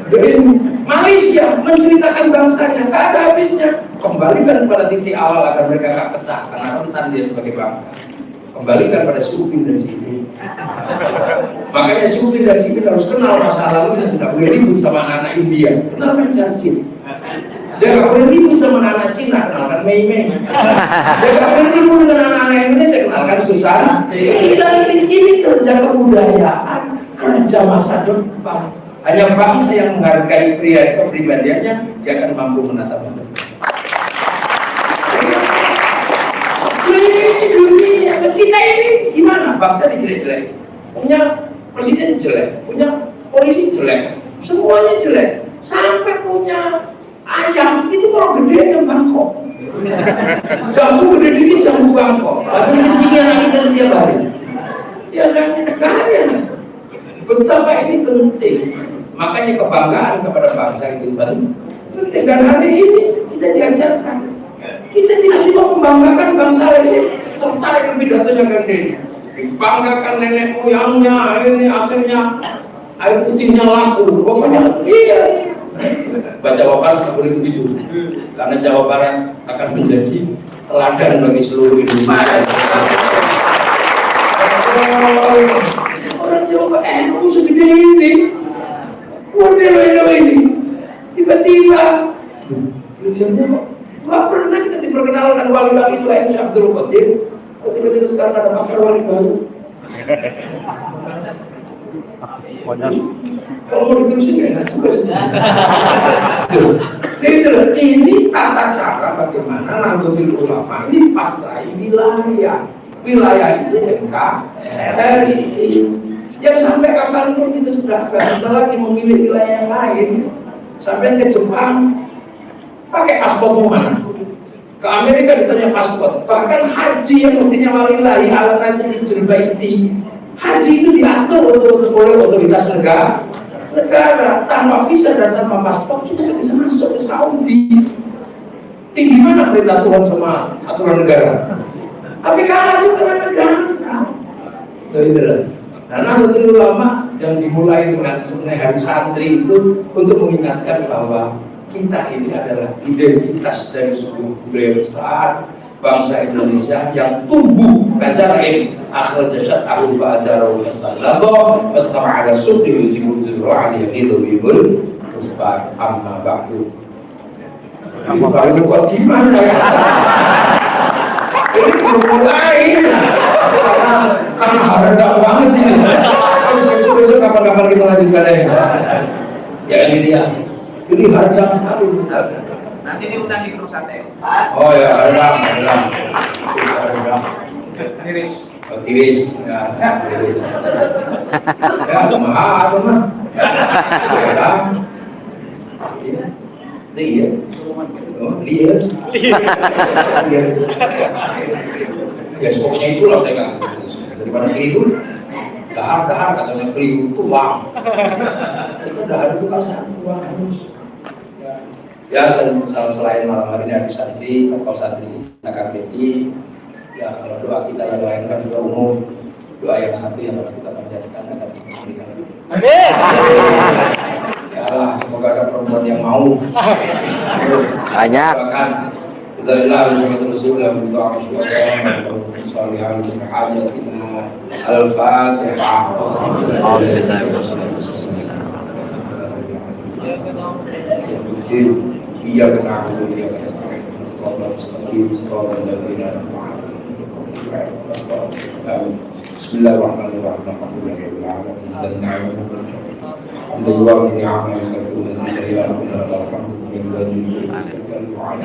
Dari Malaysia menceritakan bangsanya, gak ada habisnya. Kembalikan pada titik awal agar mereka gak pecah karena rentan dia sebagai bangsa. Kembalikan pada Supin dari sini. Makanya Supin dari sini harus kenal masa lalunya, tidak boleh ribut sama anak-anak India. Kenalkan Churchill. Dia gak boleh ribut sama anak-anak Cina, kenalkan Mei Mei. Dia gak boleh ribut dengan anak-anak Indonesia, kenalkan Susan. Ini kerja kebudayaan, kerja masa depan. Hanya bangsa yang menghargai pria kepribadiannya, dia akan mampu menatap masa depan. Ini dunia, kita ini gimana? Bangsa dijelek-jelek, punya presiden jelek, punya polisi jelek, semuanya jelek. Sampai punya ayam, itu kalau gede yang Bangkok. Jambu gede dikit, jambu Bangkok. Tapi kencingnya anak kita setiap hari. Ya kan? Gak ada. Betapa ini penting. Makanya kebanggaan kepada bangsa itu penting. Dan hari ini kita diajarkan. Kita tiba-tiba membanggakan bangsa lain. Tertarik dengan pidatonya kan ini. Dibanggakan nenek moyangnya. Ini akhirnya air putihnya laku. Pokoknya iya. Jawa Barat tak boleh begitu. Karena Jawa Barat akan menjadi teladan bagi seluruh Indonesia. Orang Jawa Barat segede ini. Model ini tiba-tiba kerjanya kok nggak pernah kita diperkenalkan wali-wali selain Syekh Abdul Qadir. Kok tiba-tiba sekarang ada pasar wali baru? Kalau mau diterusin enak juga sih. Ini tata cara bagaimana Nahdlatul Ulama ini pasrai wilayah itu NKRI. Yang sampai kapanpun kita sudah gak bisa lagi memilih wilayah yang lain. Sampai ke Jepang pakai paspor mana? Ke Amerika ditanya paspor. Bahkan haji yang mestinya walillahi ala nasihil baiti, haji itu diatur oleh otoritas negara. Tanpa visa dan tanpa paspor kita tidak bisa masuk ke Saudi. Tinggi mana perintah Tuhan sama aturan negara? Tapi kalah juga karena negara. Itulah. Nah, Nahdlatul Ulama yang dimulai dengan sebenarnya hari santri itu untuk mengingatkan bahwa kita ini adalah identitas dari sebuah budaya besar bangsa Indonesia yang tumbuh kazar'in akhraja syat'ahu fa'azarahu fastaghlaba fastama'ala suqi yujibul zurru'a liyahidu bihul kufar amma ba'du. Kalau kok gimana ya? Ini belum mulai karena harga banget ini. Besok kapan-kapan kita lanjutkan deh. Ya ini dia. Ini harga sekali. Nanti diundang di grup sate. Oh ya, harga. Tiris. Oh, tiris. Ya, tiris. Ya, mahal apa mah? Ya, iya. Oh, iya. Ya, pokoknya itulah saya kata. Daripada keliru, dahar katanya keliru itu uang. Itu dahar itu kan uang harus. Ya, selain malam hari ini ada santri, tokoh santri kita KBI Ya kalau doa kita yang lain kan sudah umum, doa yang satu yang harus kita panjatkan agar kita menikah. Ya Allah, semoga ada perempuan yang mau. Banyak. Bismillah, Rasulullah, berdoa masyaallah, salihan dan hajatina. Al-Fatihah. Iya kena aku, iya kena setengah. Sekolah mustaqim, sekolah dan bina dan ma'alim. Bismillahirrahmanirrahim. Alhamdulillahirabbil alamin. Dan na'im. Alhamdulillah fi ni'amah yang kafir nazida ya rabbana lakal hamdu min dunihi rizqan wa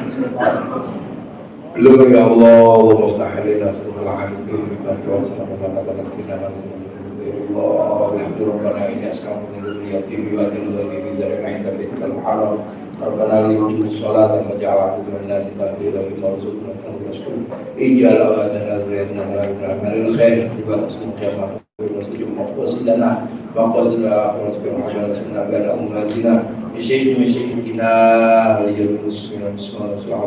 Belum ya Allah, wa muftah alaina fathul alim bi baraka wa sallallahu alaihi wa sallam. Ya Allah, ya Rabbana inni as'aluka min dhurriyyatin biwadin ghairi rizqin 'inda baitikal muharram. Rabbana li yuqimu sholata faj'al 'afwan nasi ta'dila ila warzuqna nashkur. Ij'al auladana dzurriyyatana min khair wa rasul qiyamah wa sujud maqsadana wa qasdana wa subhanahu wa ta'ala ummatina Misyaikhina Aliyah Muslimina Bismillah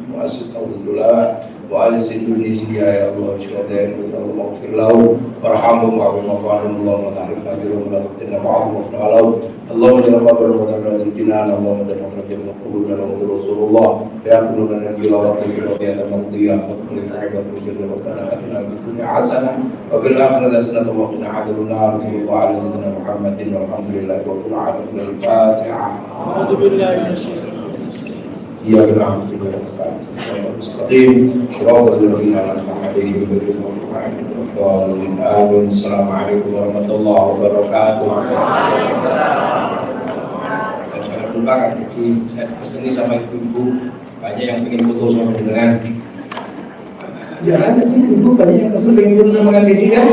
Mu'asis Tawdullah Mu'asis Indonesia ya Allah Syuhadain ya Allah Maghfir lahu Warhamhum wa'afim wa'afa'alum Allah Matahrim najirum Matahrim wa'afim wa'afim Allah Majalah kabar Matahrim jinan Allah Majalah kabar Kubur dan Rasul Rasulullah Ya kullu man najila Rabbi Rabbiya Mardiyah Fakulli fa'ibat Mujalla Rabbana Atina Fitunya Hasanah Wa fil akhirat Hasanah Wa qina adabun nar Rasulullah Alaihi Muhammadin Walhamdulillah Wa kullu alamin al-Fatihah أعوذ بالله من الشيطان إياك نعبد وإياك نستعين اهدنا المستقيم صراط الذين أنعمت عليهم غير المغضوب عليهم ولا الضالين آمين السلام عليكم ورحمة الله وبركاته. Dan jangan lupa kan jadi saya pesan sama ibu-ibu banyak yang pengen foto sama dengan ya kan ibu banyak yang pesan pengen foto sama kan ini kan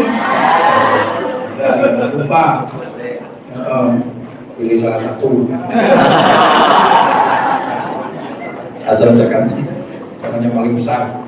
jangan lupa pilih salah satu. Asal jangan yang paling besar.